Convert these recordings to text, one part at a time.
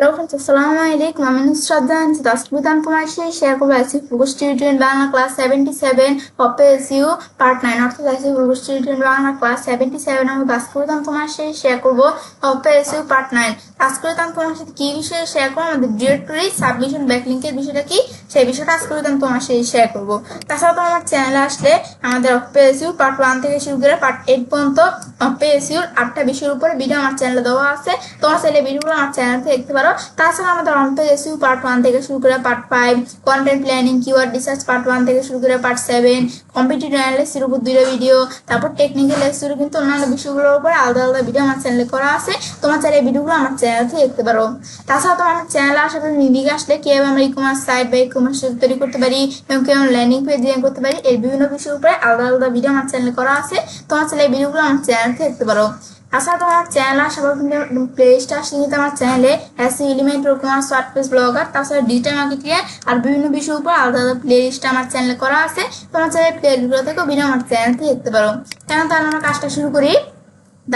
Hello friends, আসসালামু আলাইকুম। আমি নুসরাত জাহান। আজকে আমি তোমার সাথে শেয়ার করবো আইসিএফ ভূগোষ্ঠী রিটেন বাংলা ক্লাস 77 অপএসইউ পার্ট 9, অর্থাৎ আইসিএফ ভূগোষ্ঠী রিটেন বাংলা ক্লাস 77। আমি আজকে আমি তোমার সাথে শেয়ার করবো অপএসইউ পার্ট 9। আজকে আমি তোমার সাথে কি বিষয়ে শেয়ার করবো, আমাদের ডিরেক্টরি সাবমিশন ব্যাকলিংকের বিষয়টা কি, সেই বিষয়টা আজকে আমি তোমার সাথে শেয়ার করবো। তাছাড়া তো আমার চ্যানেলে আসলে আমাদের অপএসইউ পার্ট 1 থেকে শুরু করে পার্ট 8 পর্যন্ত অপএসইউর 8টা বিষয়ের উপরে ভিডিও আমার চ্যানেলে দেওয়া আছে। তোমার চ্যানেলে ভিডিওগুলো আমার চ্যানেল থেকে দেখতে পারো। তাছাড়া আমাদের অনপেএসইউ পার্ট 1 থেকে শুরু করে part 5, content planning, keyword research part 1 থেকে শুরু করে পার্ট 7, কম্পিটিটিভ অ্যানালিসিসের উপর 2টা ভিডিও, তারপর টেকনিক্যাল লেকচার কিন্তু অন্যান্য বিষয়গুলোর উপর আলাদা আলাদা ভিডিও আমার চ্যানেলে করা আছে। তোমার চাইলে এই ভিডিওগুলো আমার চ্যানেল থেকে দেখতে পারো। তাছাড়া তোমার আমার চ্যানেলে আশেপাশে নিদিকে আসলে কিভাবে আমরা ই-কমার্স সাইট বা ই-কমার্স তৈরি করতে পারি এবং কিভাবে ল্যান্ডিং পেজ ডিজাইন করতে পারি, এই বিভিন্ন বিষয়ের উপরে আলাদা আলাদা ভিডিও আমার চ্যানেলে করা আছে। তোমার চাইলে এই ভিডিওগুলো আমার চ্যানেল থেকে দেখতে পারো। আচ্ছা, তোমার চ্যানেল আসার কিন্তু প্লে লিস্টে আসলে কিন্তু আমার চ্যানেলে SEO element, ecommerce, WordPress, blogger, তাছাড়া ডিজিটাল মার্কেটিং আর বিভিন্ন বিষয়ের উপর আলাদা আলাদা প্লে লিস্ট আমার চ্যানেলে করা আছে। তোমার চ্যানেলে প্লে লিস্টগুলো থেকেও ভিডিও আমার চ্যানেল থেকে দেখতে পারো। কেন, তাহলে আমরা কাজটা শুরু করি।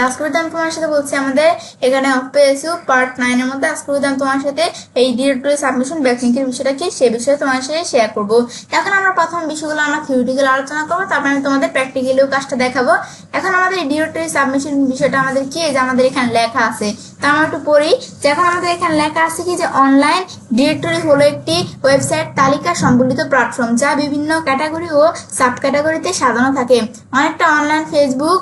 আজকে আমি তোমার সাথে বলছি আমাদের এখানে অপএসইউ পার্ট 9 এর মধ্যে আজকে আমি তোমার সাথে এই ডিরেক্টরি সাবমিশন ব্যাকলিংকের বিষয়টা কি, সেই বিষয়ে তোমার সাথে শেয়ার করব। এখন আমরা প্রথম বিষয়গুলো আমরা থিওরিটিক্যাল আলোচনা করবো, তারপর আমি তোমাদের প্র্যাকটিক্যালিও কাজটা দেখাবো। এখন আমাদের এই ডিরেক্টরি সাবমিশন বিষয়টা আমাদের কি, যে আমাদের এখানে লেখা আছে, তা আমরা একটু পড়ি। যখন আমাদের এখানে লেখা আছে কি, যে অনলাইন ডিরেক্টরি হলো একটি ওয়েবসাইট তালিকা সম্বলিত প্ল্যাটফর্ম যা বিভিন্ন ক্যাটাগরি ও সাব ক্যাটাগরিতে সাজানো থাকে, অনেকটা অনলাইন ফেসবুক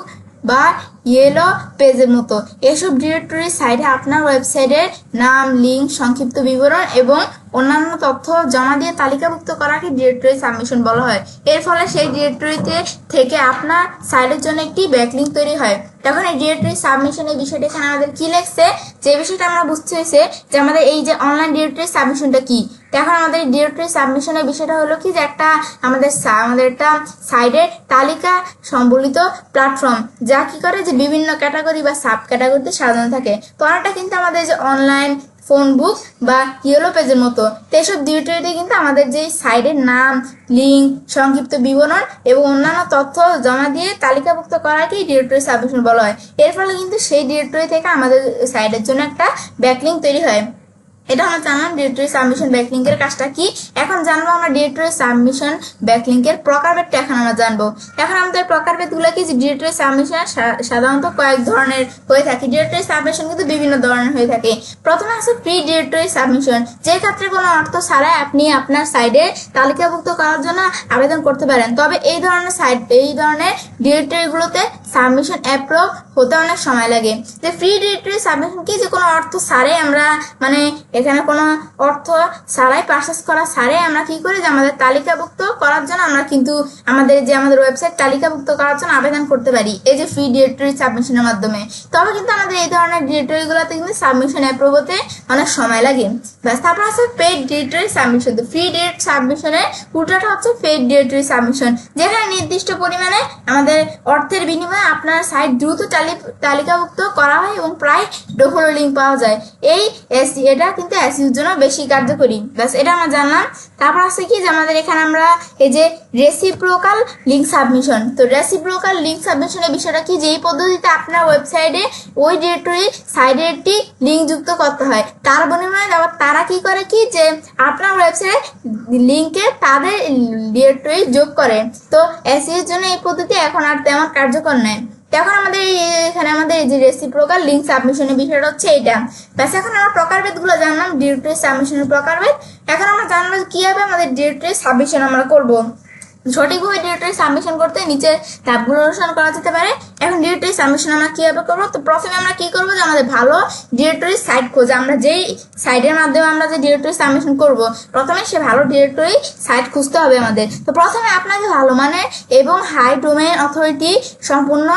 বা ইয়েলো পেজের মতো। এসব ডিরেক্টরি সাইটে আপনার ওয়েবসাইটের নাম, লিঙ্ক, সংক্ষিপ্ত বিবরণ এবং অন্যান্য তথ্য জমা দিয়ে তালিকাভুক্ত করাকে ডিরেক্টরি সাবমিশন বলা হয়। এর ফলে সেই ডিরেক্টরিতে থেকে আপনার সাইটের জন্য একটি ব্যাকলিঙ্ক তৈরি হয়। তখন এই ডিরেক্টরি সাবমিশনের বিষয়টা এখানে আমাদের কি লেখছে, যে বিষয়টা আমরা বুঝতে হয়েছে যে আমাদের এই যে অনলাইন ডিরেক্টরি সাবমিশনটা কি। এখন আমাদের ডিরেক্টরি সাবমিশনের বিষয়টা হলো কি, যে আমাদের একটা সাইটের তালিকা সম্বলিত প্ল্যাটফর্ম যা কি করে, যে বিভিন্ন ক্যাটাগরি বা সাব ক্যাটাগরিতে সাজানো থাকে। তো অনেকটা কিন্তু আমাদের যে অনলাইন ফোন বুক বা ইয়েলো পেজের মতো। তো এইসব ডিরেক্টরিতে কিন্তু আমাদের যে সাইটের নাম, লিঙ্ক, সংক্ষিপ্ত বিবরণ এবং অন্যান্য তথ্য জমা দিয়ে তালিকাভুক্ত করাকেই ডিরেক্টরি সাবমিশন বলা হয়। এর ফলে কিন্তু সেই ডিরেক্টরি থেকে আমাদের সাইটের জন্য একটা ব্যাকলিঙ্ক তৈরি হয়। এটা আমরা জানলাম ডিরেক্টরি সাবমিশন ব্যাকলিঙ্কের কাজটা কি। এখন জানবো আমরা ডিরেক্টরি সাবমিশন ব্যাকলিঙ্কের প্রকারভেদটা এখন আমরা জানবো। এখন আমাদের প্রকারভেদগুলো কি, যে ডিরেক্টরি সাবমিশন সাধারণত কয়েক ধরনের হয়ে থাকে। ডিরেক্টরি সাবমিশন কিন্তু বিভিন্ন ধরনের হয়ে থাকে। প্রথমে আছে ফ্রি ডিরেক্টরি সাবমিশন, যে ক্ষেত্রে কোনো অর্থ ছাড়াই আপনি আপনার সাইটে তালিকাভুক্ত করার জন্য আবেদন করতে পারেন। তবে এই ধরনের ডিরেক্টরিগুলোতে সাবমিশন অ্যাপ্রুভ হতে অনেক সময় লাগে। যে ফ্রি ডিরেক্টরি সাবমিশন কি, যে কোনো অর্থ ছাড়াই আমরা এখানে কোনো অর্থ ছাড়াই পারচেস করা ছাড়াই আমরা কি করি, যে আমাদের তালিকাভুক্ত করার জন্য আমরা কিন্তু আমাদের ওয়েবসাইট তালিকাভুক্ত করার জন্য আবেদন করতে পারি এই যে ফ্রি ডিরেক্টরি সাবমিশনের মাধ্যমে। তবে কিন্তু আমাদের এই ধরনের ডিরেক্টরিগুলোতে কিন্তু সাবমিশন অ্যাপ্রুভ হতে অনেক সময় লাগে। ব্যাস, তারপর আছে পেইড ডিরেক্টরি সাবমিশন। তো ফ্রি ডিরেক্ট সাবমিশনের উল্টাটা হচ্ছে পেইড ডিরেক্টরি সাবমিশন, যেখানে নির্দিষ্ট পরিমাণে আমাদের অর্থের বিনিময়ে আপনার সাইট দ্রুত তালিকাভুক্ত করা হয় এবং প্রায় ডোফলো লিঙ্ক পাওয়া যায়। এটা কিন্তু এসইওর জন্য বেশি কার্যকরী। ব্যাস, এটা আমরা জানলাম। তারপর আছে কি, যে আমাদের এখানে আমরা এই যে রেসিপ্রোকাল লিঙ্ক সাবমিশন। তো রেসিপ্রোকাল লিঙ্ক সাবমিশনের বিষয়টা কি, যে এই পদ্ধতিতে আপনার ওয়েবসাইটে ওই ডিরেক্টরি সাইডে একটি লিঙ্ক যুক্ত করতে হয়। তার বিনিময়ে আবার তারা কি করে কি, যে আপনার ওয়েবসাইটে লিঙ্কে তাদের ডিরেক্টরি যোগ করে। তো এসইওর জন্য এই পদ্ধতি এখন আর তেমন কার্যকর নয়। এখন আমাদের এখানে আমাদের এই যে রেসিপ্রোকাল লিঙ্ক সাবমিশনের বিষয়টা হচ্ছে এইটা। ব্যাস, এখন আমরা প্রকারভেদগুলো জানলাম, ডিরেক্টরি সাবমিশনের প্রকারভেদ। এখন আমরা জানবো কিভাবে আমাদের ডিরেক্টরি সাবমিশন আমরা করবো। সঠিকভাবে ডিরেক্টরি সাবমিশন করতে নিচে ধাপগুলো অনুসরণ করা যেতে পারে। এখন ডিরেক্টরি সাবমিশন আমরা কিভাবে করবো, তো প্রথমে আমরা কি করবো, যে আমাদের ভালো ডিরেক্টরি সাইট খোঁজে। আমরা যেই সাইটের মাধ্যমে আমরা যে ডিরেক্টরি সাবমিশন করব, প্রথমে সে ভালো ডিরেক্টরি সাইট খুঁজতে হবে আমাদের। তো প্রথমে আপনাকে ভালো মানের এবং হাই ডোমেইন অথরিটি সম্পূর্ণ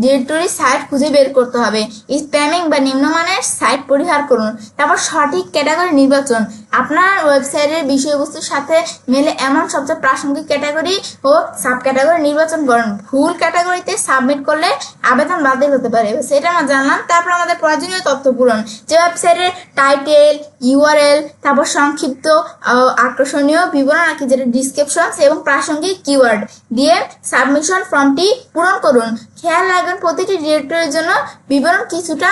ডিরেক্টরি সাইট খুঁজে বের করতে হবে। স্প্যামিং বা নিম্নমানের সাইট পরিহার করুন। তারপর সঠিক ক্যাটাগরি নির্বাচন। আপনার ওয়েবসাইটের বিষয়বস্তুর সাথে মেলে এমন সবচেয়ে প্রাসঙ্গিক ক্যাটাগরি ও সাব ক্যাটাগরি নির্বাচন করুন। ভুল ক্যাটাগরিতে সাবমিট করলে আবেদন বাতিল হতে পারে, সেটা আমরা জানলাম। তারপর আমাদের প্রয়োজনীয় তথ্য পূরণ, যে ওয়েবসাইটের টাইটেল, ইউআরএল, তারপর সংক্ষিপ্ত আকর্ষণীয় বিবরণ আর কি, যেটা ডিসক্রিপশন এবং প্রাসঙ্গিক কিওয়ার্ড দিয়ে সাবমিশন ফর্মটি পূরণ করুন। খেয়াল রাখবেন প্রতিটি ডিরেক্টরির জন্য বিবরণ কিছুটা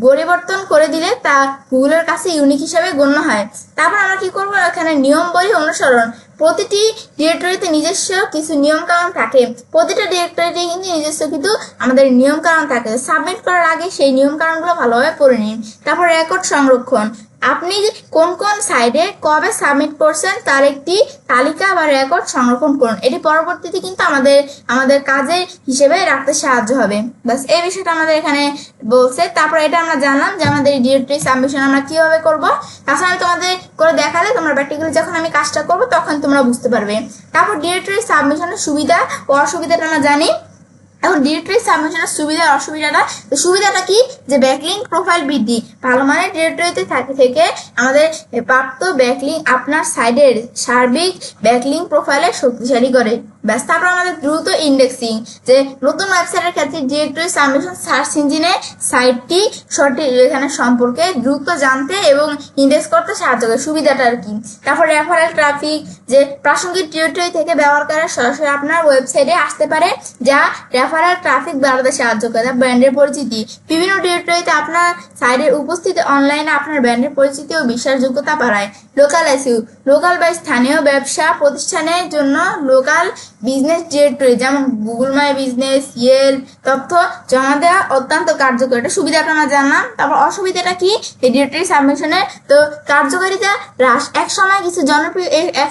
পরিবর্তন করে দিলে তা গুগলের কাছে ইউনিক হিসাবে গণ্য হয়। তারপর আমরা কি করব, এখানে নিয়মবলী অনুসরণ। প্রতিটি ডিরেক্টরিতে নিজস্ব কিছু নিয়ম কানুন থাকে, প্রতিটা ডিরেক্টরিতে কিন্তু নিজস্ব কিন্তু আমাদের নিয়ম কানুন থাকে। সাবমিট করার আগে সেই নিয়ম কানুনগুলো ভালোভাবে পড়ে নিন। তারপর রেকর্ড সংরক্ষণ, আপনি কোন কোন সাইডে কবে সাবমিট করছেন তার একটি তালিকা বা রেকর্ড সংরক্ষণ করুন। এটি পরবর্তীতে কিন্তু আমাদের কাজের হিসেবে রাখতে সাহায্য হবে। বাস এই বিষয়টা আমাদের এখানে বলছে। তারপর এটা আমরা জানলাম যে আমাদের ডিরেক্টরি সাবমিশন আমরা কিভাবে করব। তাছাড়া আমি তোমাদের করে দেখালে তোমরা প্র্যাকটিক্যালি যখন আমি কাজটা করবো তখন তোমরা বুঝতে পারবে। তারপর ডিরেক্টরি সাবমিশনের সুবিধা ও অসুবিধাটা আমরা জানি। এখন ডিরেক্টরি সাবমিশনের সুবিধা অসুবিধাটা, সুবিধাটা কি, যে ব্যাকলিঙ্ক প্রোফাইল বৃদ্ধি। ভালো মানের ডিরেক্টরিতে থেকে আমাদের প্রাপ্ত ব্যাকলিঙ্ক আপনার সাইডের সার্বিক ব্যাকলিঙ্ক প্রোফাইলে শক্তিশালী করে। ব্যাস। তারপর আমাদের দ্রুত ইন্ডেক্সিং, যে নতুন ওয়েবসাইটের ক্ষেত্রে ডিরেক্টরি সাবমিশন সার্চ ইঞ্জিনে সাইটটি সঠিক এখানে সম্পর্কে দ্রুত জানতে এবং ইন্ডেক্স করতে সাহায্য করে, সুবিধাটা আর কি। তারপর রেফারেল ট্রাফিক, যে প্রাসঙ্গিক ডিরেক্টরি থেকে ব্যবহারকারীরা সরাসরি আপনার ওয়েবসাইটে আসতে পারে, যা রেফারেল ট্রাফিক বাড়াতে সাহায্য করে। ব্র্যান্ডের পরিচিতি, বিভিন্ন ডিরেক্টরিতে আপনার সাইটের উপস্থিতি অনলাইনে আপনার ব্র্যান্ডের পরিচিতি ও বিশ্বাসযোগ্যতা বাড়ায়। লোকাল এসইও, লোকাল বা স্থানীয় ব্যবসা প্রতিষ্ঠানের জন্য লোকাল বিজনেস ডিরেক্টরি যেমন গুগল মাই বিজনেস, ইয়েল তথ্য জমা দেওয়া অত্যন্ত কার্যকর। এটা সুবিধাটা আমরা জানলাম। তারপর অসুবিধাটা কি, এই ডিরেক্টরি সাবমিশনের তো কার্যকারিতা হ্রাস। এক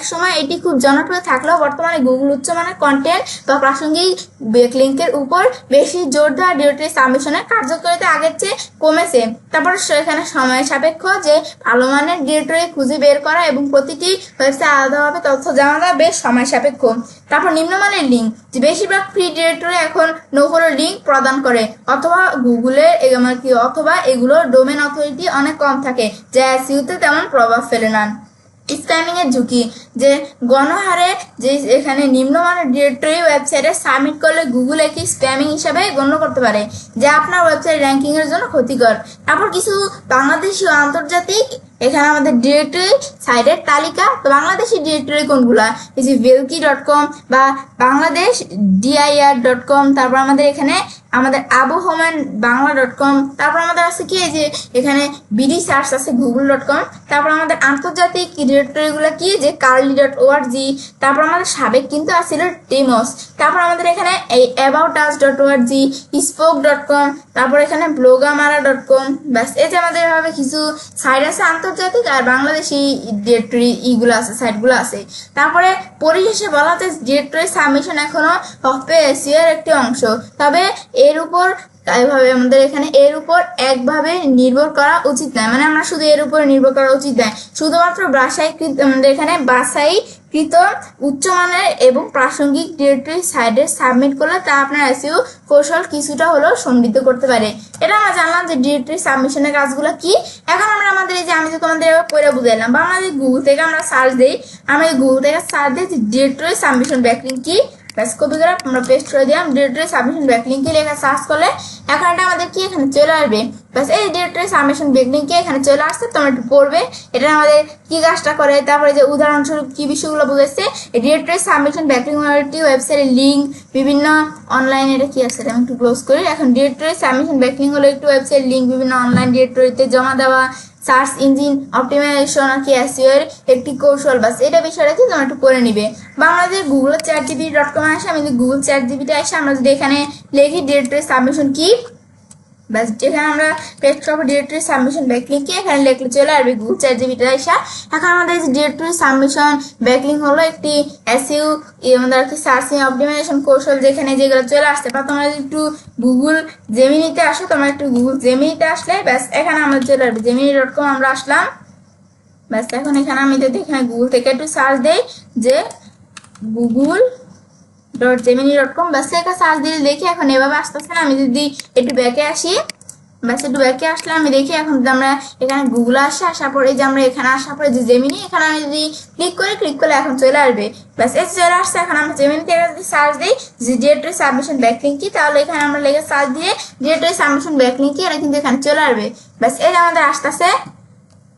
সময় এটি খুব জনপ্রিয় থাকলেও বর্তমানে গুগল উচ্চমানের কন্টেন্ট বা প্রাসঙ্গিক ব্যাকলিঙ্কের উপর বেশি জোর দেওয়া ডিরেক্টরি সাবমিশনের কার্যকারিতা আগের চেয়ে কমেছে। তারপর সেখানে সময় সাপেক্ষ, যে ভালো মানের ডিরেক্টরি খুঁজে বের করা এবং প্রতিটি ওয়েবসাইট আলাদাভাবে তথ্য জমা দেওয়া বেশ সময় সাপেক্ষ। তারপর নিম্নমানের লিঙ্ক, যে বেশিরভাগ ফ্রি ডিরেক্টরি এখন নো ফলো লিঙ্ক প্রদান করে, অথবা গুগলের অথবা এগুলোর ডোমেন অথরিটি অনেক কম থাকে, যা এসইওতে তেমন প্রভাব ফেলে না। স্প্যামিং এর ঝুঁকি, যে গণহারে যে এখানে নিম্নমানের ডিরেক্টরি ওয়েবসাইটে সাবমিট করলে গুগল একে স্প্যামিং হিসাবে গণ্য করতে পারে, যা আপনার ওয়েবসাইট র্যাঙ্কিং এর জন্য ক্ষতিকর। তারপর কিছু বাংলাদেশি ও আন্তর্জাতিক এখানে আমাদের ডিরেক্টরি সাইটের তালিকা। তো বাংলাদেশি ডিরেক্টরি কোনগুলা, এই যে velki.com বা বাংলাদেশ dir.com, তারপর আমাদের এখানে আমাদের আবহমান বাংলা.com, তারপর আমাদের আছে কি, এই যে এখানে বিডি সার্চ আছে google.com, তারপর আমাদের আন্তর্জাতিক ডিরেক্টরিগুলো কি, যে curly.org, তারপর আমাদের সাবেক কিন্তু আছিল টেমস, তারপর আমাদের এখানে এই aboutus.org, spoke.com, তারপর এখানে blogamara.com। ব্যাস, এই যে আমাদের এভাবে কিছু সাইট আছে আন্তর্জাতিক আর বাংলাদেশি ডিরেক্টরি ইগুলো আছে, সাইটগুলো আছে। তারপরে পরিশেষে বলা যায় ডিরেক্টরি সাবমিশন এখনো হবে এসইও এর একটি অংশ, তবে এর উপর আমাদের এখানে এর উপর একভাবে নির্ভর করা উচিত নয়। মানে আমরা শুধু এর উপর নির্ভর করা উচিত নয়, শুধুমাত্র আমাদের এখানে বাছাইকৃত উচ্চমানের এবং প্রাসঙ্গিক ডিরেক্টরি সাইটে সাবমিট করলে তা আপনার এসইও কৌশল কিছুটা হলেও সমৃদ্ধ করতে পারে। এটা আমরা জানলাম যে ডিরেক্টরি সাবমিশনের কাজগুলো কি। এখন আমরা আমাদের এই যে আমি যে তোমাদের পড়ে বুঝাইলাম, বা আমাদের গুগল থেকে আমরা সার্চ দিই, আমরা গুগল থেকে সার্চ দিই যে ডিরেক্টরি সাবমিশন ব্যাকলিঙ্ক কি, ব্যাস কপি করে আমরা পেস্ট করে দিলাম। ডিরেক্টরি সাবমিশন ব্যাকলিঙ্কে লেখা সার্চ করলে এখন এটা আমাদের কি এখানে চলে আসবে। ব্যাস, এই ডিরেক্টরি সাবমিশন ব্যাকলিঙ্কে এখানে চলে আসছে, তোমরা একটু পড়বে এটা আমাদের কি কাজটা করে। তারপরে যে উদাহরণস্বরূপ কি বিষয়গুলো বুঝেছে, ডিরেক্টরি সাবমিশন ব্যাকলিঙ্ক একটি ওয়েবসাইটের লিঙ্ক, বিভিন্ন অনলাইনে, এটা কি আছে এটা আমি একটু ক্লোজ করি। এখন ডিরেক্টরি সাবমিশন ব্যাকলিঙ্ক হলো একটি ওয়েবসাইট লিঙ্ক বিভিন্ন অনলাইন ডিরেক্টরিতে জমা দেওয়া সার্চ ইঞ্জিন অপটিমাইজেশন আর কি এসইও এর একটি কৌশল। বাস এটা বিষয়টা কি তোমরা একটু করে নিবে। বা আমরা যদি গুগল ChatGPT.com আসে, আমি যদি গুগল ChatGPT আসে, আমরা যদি এখানে লিখি ডিরেক্টরি সাবমিশন কি, ব্যাস যেখানে আমরা পেস্ট করবো ডিরেক্টরি সাবমিশন ব্যাকলিঙ্ক কি, এখানে লিখলে চলে আসবে গুগল ChatGPT আসা। এখন আমাদের ডিরেক্টরি সাবমিশন ব্যাকলিঙ্ক হলো একটি এসইও আমাদের আর কি সার্চিং অপটিমাইজেশন কৌশল, যেখানে যেগুলো চলে আসতে পারে। তোমরা যদি একটু গুগল জেমিনিতে আসো, তোমরা একটু গুগল জেমিনিতে আসলে ব্যাস এখানে আমরা চলে আসবে gemini.com, আমরা আসলাম। ব্যাস এখন এখানে আমি যদি এখানে গুগল থেকে একটু সার্চ দেই যে google.gemini.com, ব্যাস এখানে সার্চ দিয়ে দেখি এখন এভাবে আসতেছে না। আমি যদি একটু ব্যাকে আসি, ব্যাস একটু ব্যাকে আসলে আমি দেখি এখন যদি আমরা এখানে গুগলে আসি, আসার পরে যে আমরা এখানে আসার পরে যে জেমিনি, এখানে আমি যদি ক্লিক করলে এখন চলে আসবে। ব্যাস এই চলে আসছে। এখন আমরা জেমিনি থেকে যদি সার্চ দিই যে ডিরেক্টরি সাবমিশন ব্যাকলিঙ্ক কি, তাহলে এখানে আমরা লেগে সার্চ দিয়ে ডিরেক্টরি সাবমিশন ব্যাকলিঙ্ক কি, এটা কিন্তু এখানে চলে আসবে। ব্যাস এই আমাদের আসতেছে।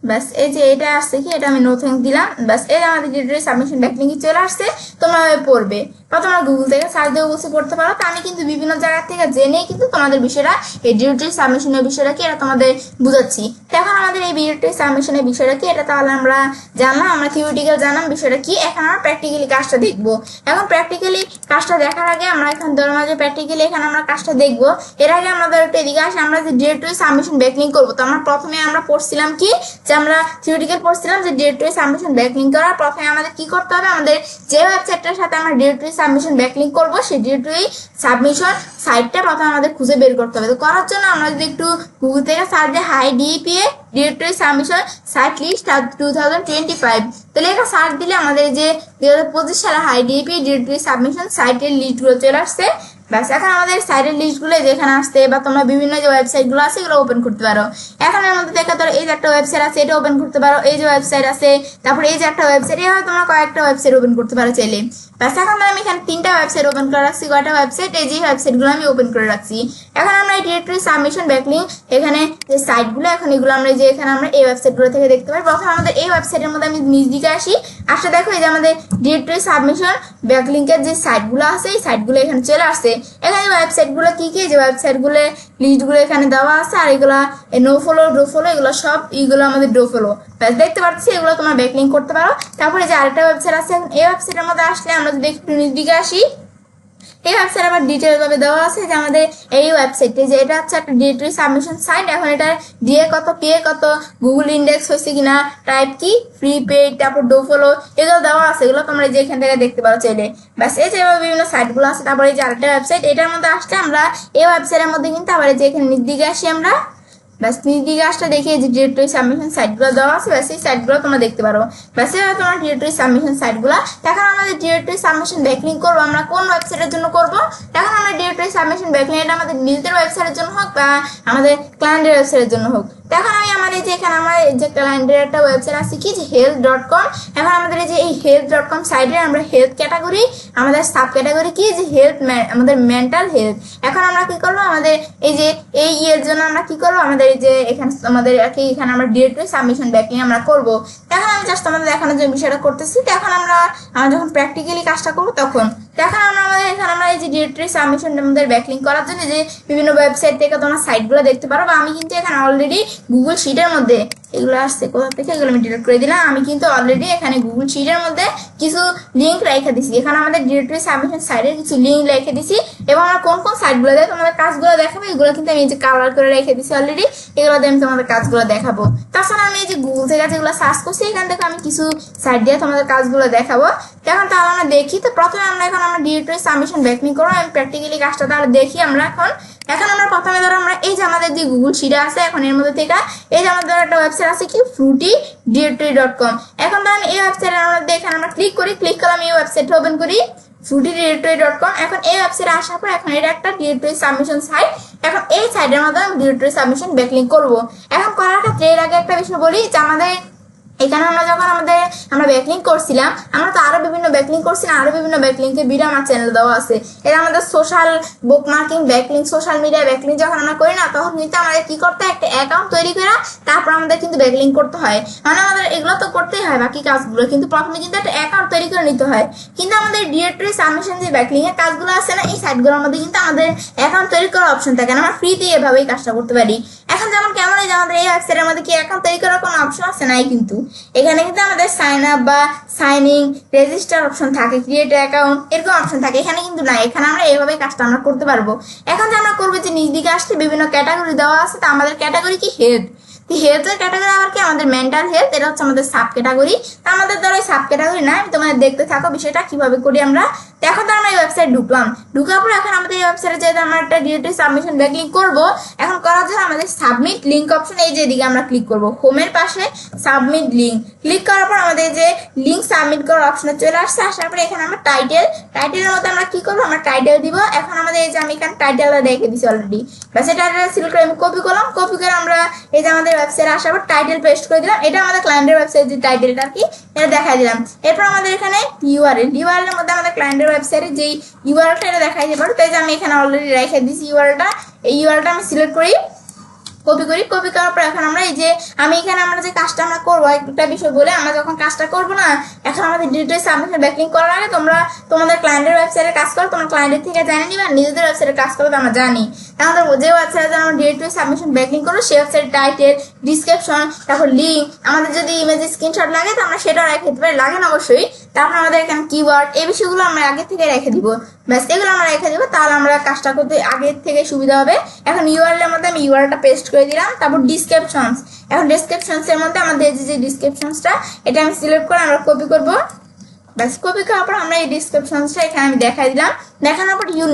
ব্যাস এই যে এটা আসছে কি, এটা আমি নো থ্যাঙ্ক দিলাম। ব্যাস এই আমাদের ডিরেক্টরি সাবমিশন ব্যাকলিংকে চলে আসছে। তোমরা পড়বে বা তোমরা গুগল থেকে সার্চ দিয়ে বসে পড়তে পারো। তো আমি কিন্তু বিভিন্ন জায়গা থেকে জেনেই কিন্তু তোমাদের বিষয়টা, এই ডিরেক্টরি সাবমিশনের বিষয়টা কি এটা তোমাদের বুঝাচ্ছি। তো এখন আমাদের এই ডিরেক্টরি সাবমিশনের বিষয়টা কি এটা তাহলে আমরা জানলাম, আমরা থিওরিটিক্যাল জানলাম বিষয়টা কি। এখন আমরা প্র্যাকটিক্যালি কাজটা দেখবো। এখন প্র্যাকটিক্যালি কাজটা দেখার আগে আমরা এখন ধরো যে প্র্যাকটিক্যালি এখানে আমরা কাজটা দেখবো, এর আগে আমাদের একটু এদিকে আসে আমরা যে ডিরেক্টরি সাবমিশন ব্যাকলিং করবো। তো আমরা প্রথমে আমরা পড়ছিলাম কি, যে আমরা থিওরিটিক্যাল পড়ছিলাম যে ডিরেক্টরি সাবমিশন ব্যাকলিং করার প্রথমে আমাদের কি করতে হবে, আমাদের যে ওয়েবসাইটটার সাথে আমরা ডিরেক্টরি সাবমিশন ব্যাকলিং করবো সেই ডিরেক্টরি সাবমিশন সাইটটা প্রথমে আমাদের খুঁজে বের করতে হবে। তো করার জন্য আমরা যদি একটু গুগল থেকে সার্চ দিয়ে high DPA directory submission site list 2025 তাহলে এটা সার্চ দিলে আমাদের যে 2025 সালে হাই ডিপিএ ডিরেক্টরি সাবমিশন সাইটের লিস্টগুলো চলে আসছে। ব্যাস এখন আমাদের সাইটের লিস্টগুলো যেখানে আসতে বা তোমরা বিভিন্ন যে ওয়েবসাইটগুলো আছে এগুলো ওপেন করতে পারো। এখন এর মধ্যে দেখা ধরো এই যে একটা ওয়েবসাইট আছে এটা ওপেন করতে পারো, এই যে ওয়েবসাইট আছে, তারপরে এই যে একটা ওয়েবসাইট, এইভাবে তোমরা কয়েকটা ওয়েবসাইট ওপেন করতে পারো চাইলে। ব্যাস এখন আমি এখানে 3টা ওয়েবসাইট ওপেন করে রাখছি। কয়টা ওয়েবসাইট, এই যে ওয়েবসাইটগুলো আমি ওপেন করে রাখছি। এখন আমরা এই ডিরেক্টরি সাবমিশন ব্যাকলিং এখানে যে সাইটগুলো, এখন এগুলো আমরা যে এখানে আমরা এই ওয়েবসাইটগুলো থেকে দেখতে পারি। প্রথমে আমাদের এই ওয়েবসাইটের মধ্যে আমি নিজ দিকে আসি, আসলে দেখো এই যে আমাদের ডিরেক্টরি সাবমিশন ব্যাকলিংকের যে সাইটগুলো আছে এই সাইটগুলো এখানে চলে আসছে। এখানে ওয়েবসাইটগুলো কি কি, যে ওয়েবসাইটগুলো লিস্টগুলো এখানে দেওয়া আছে, আর এগুলো নো ফলো ডো ফলো এগুলো সব এইগুলো আমাদের ডো ফলো। ব্যাস দেখতে পাচ্ছি এগুলো তোমরা ব্যাকলিং করতে পারো। তারপরে যে আরেকটা ওয়েবসাইট আছে, এখন এই ওয়েবসাইটের মধ্যে আসলে আমরা যদি একটু নিজ দিকে আসি, এই ওয়েবসাইট আবার ডিটেল ভাবে দেওয়া আছে যে আমাদের এই ওয়েবসাইটে যে এটা হচ্ছে একটা ডিরেক্টরি সাবমিশন সাইট। এখন এটা দিয়ে কত পেয়ে কত, গুগল ইন্ডেক্স হয়েছে কিনা, টাইপ কি, ফ্রি পেড, তারপর ডো ফলো এগুলো দেওয়া আছে, এগুলো তোমরা যে এখান থেকে দেখতে পারো চাইলে। ব্যাস এই যে বিভিন্ন সাইটগুলো আছে। তারপরে এই যে আরেকটা ওয়েবসাইট, এটার মধ্যে আসলে আমরা এই ওয়েবসাইটের মধ্যে কিন্তু আবার যে এখানে নিচ দিকে আসি আমরা, ব্যাস নিজ দিকে আসলে দেখি যে ডিরেক্টরি সাবমিশন সাইটগুলো দেওয়া আছে। ব্যাস এই সাইটগুলো তোমরা দেখতে পারো। ব্যাস এবার তোমার ডিরেক্টরি সাবমিশন সাইটগুলো। এখন আমাদের ডিরেক্টরি সাবমিশন ব্যাকলিং করবো আমরা কোন ওয়েবসাইটের জন্য করবো, এখন আমরা ডিরেক্টরি সাবমিশন ব্যাকলিং এটা আমাদের নিজেদের ওয়েবসাইটের জন্য হোক বা আমাদের ক্লায়েন্টের ওয়েবসাইটের জন্য হোক। এখন আমি আমার এই যে এখানে আমার যে ক্লায়েন্টের একটা ওয়েবসাইট আছে কি, যে health.com। এখন আমাদের এই যে এই health.com সাইটে আমরা হেলথ ক্যাটাগরি, আমাদের সাব ক্যাটাগরি কি, যে হেলথ, আমাদের মেন্টাল হেলথ। এখন আমরা কি করবো, আমাদের এই যে এই এর জন্য আমরা কি করবো, আমাদের এই যে এখানে আমাদের এখানে আমরা ডিরেক্টরি সাবমিশন ব্যাকলিং আমরা করবো। এখন আমি জাস্ট আমাদের দেখানোর জন্য বিষয়টা করতেছি। তো এখন আমরা যখন প্র্যাকটিক্যালি কাজটা করবো তখন এখন আমাদের এখানে আমরা এই যে ডিরেক্টরি সাবমিশন আমাদের ব্যাকলিং করার জন্য যে বিভিন্ন ওয়েবসাইট থেকে তোমরা সাইটগুলো দেখতে পারো, বা আমি কিন্তু এখানে অলরেডি গুগল শিটের মধ্যে এগুলো আসছে কোথা থেকে, এগুলো আমি ডিলিট করে দিলাম। আমি কিন্তু অলরেডি এখানে গুগল শিটের মধ্যে কিছু লিঙ্ক রেখে দিছি। এখানে আমাদের ডিরেক্টরি সাবমিশন সাইটের কিছু লিঙ্ক রেখে দিছি এবং আমরা কোন কোন সাইটগুলো দেয় তোমাদের কাজগুলো দেখাবো, এগুলো কিন্তু আমি এই যে কাভার করে রেখে দিছি অলরেডি, এগুলো দিয়ে আমি তোমাদের কাজগুলো দেখাবো। তাছাড়া আমি এই যে গুগল থেকে যেগুলো সার্চ করছি এখান থেকে আমি কিছু সাইট দিয়ে তোমাদের কাজগুলো দেখাবো। এখন তাহলে আমরা দেখি। তো প্রথমে আমরা ডিরেক্টরি সাবমিশন ব্যাকলিং করবো, আমি প্র্যাকটিক্যালি কাজটা তাহলে দেখি আমরা। এখন আমরা প্রথমে ধরো আমরা এই যে আমাদের যে গুগল শিট আছে, এখন এর মধ্যে থেকে এই যে আমাদের একটা ওয়েবসাইট আছে কি, fruitydirectory.com। এখন ধরো আমি এই ওয়েবসাইটের মধ্যে এখানে আমরা ক্লিক করলাম, এই ওয়েবসাইটটা ওপেন করি fruitydirectory.com। এখন এই ওয়েবসাইটে আসার পর এখন এটা একটা ডিরেক্টরি সাবমিশন সাইট। এখন এই সাইটের মধ্যে আমি ডিরেক্টরি সাবমিশন ব্যাকলিং করবো। এখন করার ক্ষেত্রে এর আগে একটা বিষয় বলি, যে আমাদের এখানে আমরা যখন আমরা ব্যাকলিং করছিলাম, আমরা তো আরো বিভিন্ন ব্যাকলিং করছিলাম, আরো বিভিন্ন ব্যাকলিংকে ভিডিও আমার চ্যানেলে দেওয়া আছে। এটা আমাদের social bookmarking backlink, social media backlink যখন আমরা করি না, তখন কিন্তু আমাদের কি করতে হয়, একটা অ্যাকাউন্ট তৈরি করা, তারপর আমাদের কিন্তু ব্যাকলিং করতে হয়। মানে আমাদের এগুলো তো করতেই হয় বাকি কাজগুলো, কিন্তু প্রথমে কিন্তু একটা অ্যাকাউন্ট তৈরি করে নিতে হয়। কিন্তু আমাদের ডিরেক্টরি সাবমিশন যে ব্যাকলিং এর কাজগুলো আছে না, এই সাইটগুলোর মধ্যে কিন্তু আমাদের অ্যাকাউন্ট তৈরি করার অপশন থাকে না, আমরা ফ্রিতে এভাবেই কাজটা করতে পারি। এখন যেমন কেমন এই যে আমাদের এই ওয়েবসাইটের মধ্যে কি অ্যাকাউন্ট তৈরি করার কোনো অপশন আছে নাই, কিন্তু এখানে কিন্তু আমাদের সাইন আপ বা সাইন ইন, রেজিস্টার অপশন থাকে, ক্রিয়েট অ্যাকাউন্ট এরকম অপশন থাকে, এখানে কিন্তু নাই। এখানে আমরা এইভাবে কাজটা আমরা করতে পারবো। এখন যে আমরা করবো যে নিজ দিকে আসলে বিভিন্ন ক্যাটাগরি দেওয়া আছে, তো আমাদের ক্যাটাগরি কি হেলথ, হেলথের ক্যাটাগরি আবার কি আমাদের মেন্টাল হেলথ, এটা হচ্ছে আমাদের সাব ক্যাটাগরি। আমাদের ধরো এই সাব ক্যাটাগরি না, আমি তোমাদের দেখতে থাকো বিষয়টা কিভাবে করি আমরা। এখন তো আমরা এই ওয়েবসাইট ঢুকার পর এখন আমাদের এই ওয়েবসাইটে যেহেতু আমরা একটা ডিরেক্টরি সাবমিশন ব্যাকলিং করবো, এখন করার জন্য আমাদের সাবমিট লিঙ্ক অপশন, এই যে দিকে আমরা ক্লিক করবো, হোমের পাশে সাবমিট লিঙ্ক ক্লিক করার পর আমাদের যে লিঙ্ক সাবমিট করার অপশনে চলে আসছে। আসার পরে এখানে আমরা টাইটেলের মধ্যে আমরা কি করবো, আমরা টাইটেল দিব। এখন আমাদের এই যে আমি এখানে টাইটেলটা রেখে দিচ্ছি অলরেডি, ব্যাস এই টাইটেল সিলেক্ট করে আমি কপি করলাম। কপি করে আমরা এই যে আমাদের ওয়েবসাইটে আসার পর টাইটেল পেস্ট করে দিলাম। এটা আমাদের ক্লায়েন্টের ওয়েবসাইট যে টাইটেলটা আর কি, এটা দেখাই দিলাম। এরপর আমাদের এখানে ইউআরএল এর মধ্যে আমাদের ক্লায়েন্টের ওয়েবসাইটে যেই ইউআরএলটা এটা দেখাই দিতে পারো। তাই যে আমি এখানে অলরেডি রেখে দিচ্ছি ইউআরএলটা, এই ইউআরএলটা আমি সিলেক্ট করি। কপি করি, কপি করার পর এখন আমরা এই যে আমি এখানে আমরা যে কাজটা আমরা করবো একটা বিষয় বলে, আমরা যখন কাজটা করবো না, এখন আমাদের ডিরেক্টলি সাবমিশন ব্যাকলিং করার আগে তোমরা তোমাদের ক্লায়েন্টের ওয়েবসাইটে কাজ করো, তোমরা ক্লায়েন্টের থেকে জানিয়ে নিবে, আর নিজেদের ওয়েবসাইটে কাজ করো আমরা জানি। আমাদের যে ওয়েবসাইটে আমরা ডিরেক্টলি সাবমিশন ব্যাকলিং করবো সেই ওয়েবসাইট টাইটেল, ডিসক্রিপশন, তারপর লিঙ্ক, আমাদের যদি ইমেজের স্ক্রিনশট লাগে তো আমরা সেটাও রেখে দিতে পারি, লাগে না অবশ্যই। তারপর আমাদের এখানে কিওয়ার্ড, এই বিষয়গুলো আমরা আগে থেকে রেখে দিব, ব্যাস এগুলো আমরা রেখে দিব, তাহলে আমরা কাজটা করতে আগের থেকে সুবিধা হবে। এখন ইউআরএল এর মধ্যে আমি ইউআরএলটা পেস্ট করে দিলাম। তারপর ডিসক্রিপশনস, এখন ডিসক্রিপশনস এর মধ্যে আমাদের যে ডিসক্রিপশনসটা এটা আমি সিলেক্ট করে আমরা কপি করব, ব্যাস কপি করার পর আমরা এই ডিসক্রিপশনসটা এখানে আমি দেখাই দিলাম। দেখানোর পর ইউর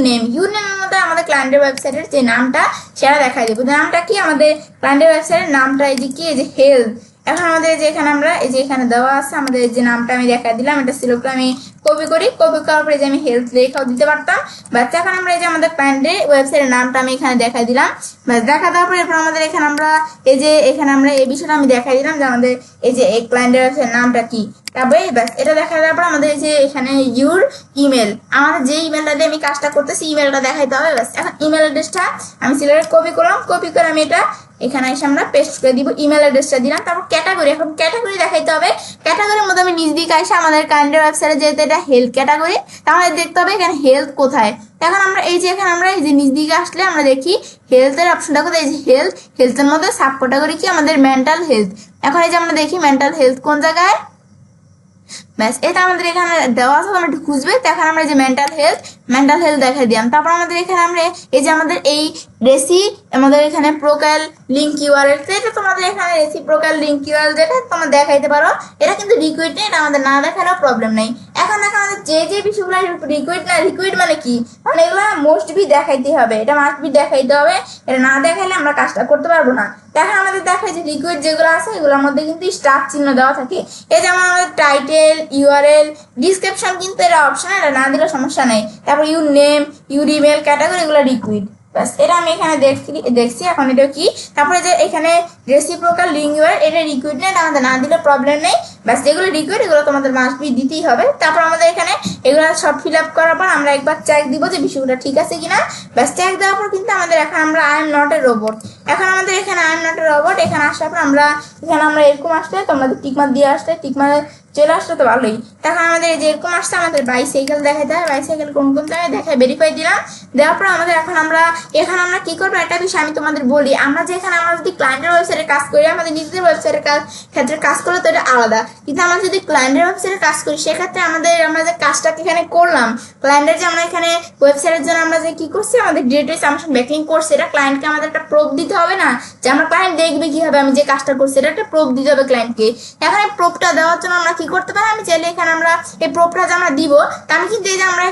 নেমের মধ্যে আমাদের ক্লায়েন্টের ওয়েবসাইটের যে নামটা সেটা দেখাই দেবো। নামটা কি, আমাদের ক্লায়েন্টের ওয়েবসাইটের নামটা এই যে কি, এই যে হেলথ। এখন আমাদের যে এখানে আমরা এই যে এখানে দেওয়া আছে আমাদের যে নামটা আমি দেখাই দিলাম, এটা সিলেক্ট করে আমি কপি করি, কপি করার পরে যে আমি হেলথ লেখাও দিতে পারতাম। বাচ্চা এখন আমরা এই যে আমাদের ক্লায়েন্টের ওয়েবসাইটের নামটা আমি এখানে দেখাই দিলাম, বাস দেখা দেওয়ার পরে এরপর আমাদের এখানে আমরা এই যে এখানে আমরা এই বিষয়টা আমি দেখাই দিলাম যে আমাদের এই যে এই ক্লায়েন্টের ওয়েবসাইটের নামটা কি। তারপরে ব্যাস এটা দেখা দেওয়ার পর আমাদের এই যে এখানে ইউর ইমেল, আমাদের যে ইমেলটা দিয়ে আমি কাজটা করতেছি ইমেলটা দেখাইতে হবে। ব্যাস এখন ইমেল অ্যাড্রেসটা আমি সিলেক্ট কপি করলাম, কপি করে আমি এটা এখানে এসে আমরা পেস্ট করে দিব, ইমেল অ্যাড্রেসটা দিলাম। তারপর ক্যাটাগরি, এখন ক্যাটাগরি দেখাইতে হবে। ক্যাটাগরির মধ্যে আমি নিজ দিকে এসে আমাদের কারেন্টের ওয়েবসাইটে যেহেতু এটা হেলথ ক্যাটাগরি, তাহলে দেখতে হবে এখানে হেলথ কোথায়। এখন আমরা এই যে এখানে আমরা এই যে নিজ দিকে আসলে আমরা দেখি হেলথের অপশনটা কোথায়, এই যে হেলথের মধ্যে সাব ক্যাটাগরি কি আমাদের মেন্টাল হেলথ। এখন এই যে আমরা দেখি মেন্টাল হেলথ কোন জায়গায়, ব্যাস এটা আমাদের এখানে দেওয়া আছে, আমরা একটু খুঁজবে। এখন আমরা যে মেন্টাল হেলথ দেখাই দিলাম। তারপর আমাদের এখানে আমরা এই যে আমাদের এই রেসি আমাদের এখানে প্রোকাইল লিঙ্ক ইউআরএল, এটা তোমাদের এখানে রেসি প্রোকাইল লিঙ্ক ইউআরএল যেটা তোমরা দেখাইতে পারো, এটা কিন্তু রিকুইড নেই, এটা আমাদের না দেখালেও প্রবলেম নেই। এখন আমাদের যে বিষয়গুলো রিকুইড না, রিকুইড মানে কি, মানে এগুলো মোস্ট বি দেখাইতে হবে, এটা মাস্ট বি দেখাইতে হবে, এটা না দেখাইলে আমরা কাজটা করতে পারবো না। এখন আমাদের দেখায় যে লিকুইড যেগুলো আছে এগুলোর মধ্যে কিন্তু স্টার চিহ্ন দেওয়া থাকে, এই যেমন আমাদের টাইটেল, ইউআরএল, ডিসক্রিপশন কিন্তু এটা অপশন, এটা না দিলে সমস্যা নেই। তারপর your name, your email, category, এগুলো লিকুইড, ব্যাস এটা আমি এখানে দেখছি। এখন এটা কি, তারপরে যে এখানে রেসিপ্রোকাল লিঙ্ক ইউআরএল, এটা লিকুইড নেই, এটা আমাদের না দিলে প্রবলেম নেই, ব্যাস যেগুলো লিকুইড এগুলো তোমাদের মাস্ট বি দিতেই হবে। তারপর আমাদের এখানে এগুলো সব ফিল আপ করার পর আমরা একবার চেক দিব যে বিষয়গুলো ঠিক আছে কিনা, ব্যাস চেক দেওয়ার পর কিন্তু আমাদের এখন আমরা I am not a robot, এখন আমাদের এখানে I am not a robot এখানে আসার পর আমরা এখানে এরকম আসলে তোমাদের টিকমার্ক দিয়ে আসলে টিকমার্ক চলে আসলে তো ভালোই। তখন আমাদের এই যে এরকম আসছে আমাদের বাইসাইকেল দেখাইতে হয়, বাইসাইকেল কোন কোন জায়গায় দেখায় ভেরিফাই দিলাম। দেওয়ার পর আমাদের এখন আমরা কি করবো, একটা বিষয় আমি তোমাদের বলি, আমরা যে এখানে আমরা যদি ক্লায়েন্টের ওয়েবসাইটে কাজ করি, আমাদের নিজেদের ওয়েবসাইটের ক্ষেত্রে কাজ করলে তো এটা আলাদা, কিন্তু আমরা যদি ক্লায়েন্টের ওয়েবসাইটে কাজ করি সেক্ষেত্রে আমরা যে কাজটা এখানে করলাম, ক্লায়েন্টের যে আমরা এখানে ওয়েবসাইটের জন্য আমরা যে কি করছি আমাদের ডিরেক্টলি সাবমিশন ব্যাকলিং করছি, এটা ক্লায়েন্টকে আমাদের একটা প্রুফ দিতে হবে না, যে আমরা ক্লায়েন্ট দেখবে কিভাবে আমি যে কাজটা করছি, এটা একটা প্রুফ দিতে হবে ক্লায়েন্টকে। এখন এই প্রুফটা দেওয়ার জন্য আমরা কি করতে পারি, আমি চাইলে এখানে আমরা এই প্রুফটা যে আমরা দিব, তা আমি কিন্তু এই যে আমরা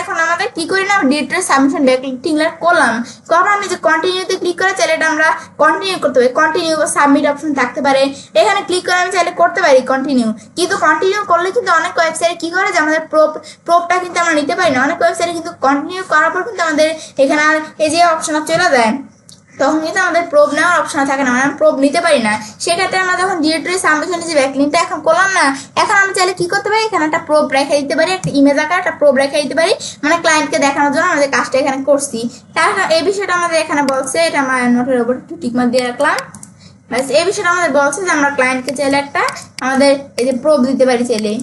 এখন আমাদের কি করি না, ডিরেক্টলি সাবমিশন ব্যাকলিং করলাম, তারপর আমি যে কন্টিনিউতে ক্লিক করে চাইলে এটা আমরা কন্টিনিউ করতে পারি, কন্টিনিউ বা সাবমিট অপশন থাকতে পারে, এখানে ক্লিক করে আমি চাইলে করতে পারি কন্টিনিউ। কিন্তু কন্টিনিউ করলে কিন্তু অনেক ওয়েবসাইটে কি করে যে আমাদের প্রুফটা কিন্তু আমরা নিতে পারি না, অনেক ওয়েবসাইটে কিন্তু কন্টিনিউ করার পর কিন্তু আমাদের এখানে আর এই যে অপশন চলে যায়, তখন কিন্তু আমাদের প্রুফ নেওয়ার অপশন থাকে না, মানে আমরা প্রুফ নিতে পারি না। সেক্ষেত্রে আমরা যখন ডিরেক্টরি সাবমিশনের যে ব্যাকলিংটা এখন করলাম না, এখন আমি চাইলে কি করতে পারি, এখানে একটা প্রুফ রেখে দিতে পারি, একটা ইমেজ আকার একটা প্রুফ রেখে দিতে পারি, মানে ক্লায়েন্টকে দেখানোর জন্য আমাদের কাজটা এখানে করছি। তার এই বিষয়টা আমাদের এখানে বলছে, এটা আমার নোটের উপর একটু টিকমার্ক দিয়ে রাখলাম, ব্যাস এই বিষয়টা আমাদের বলছে যে আমরা ক্লায়েন্টকে চাইলে একটা আমাদের এই যে প্রুফ দিতে পারি চাইলে,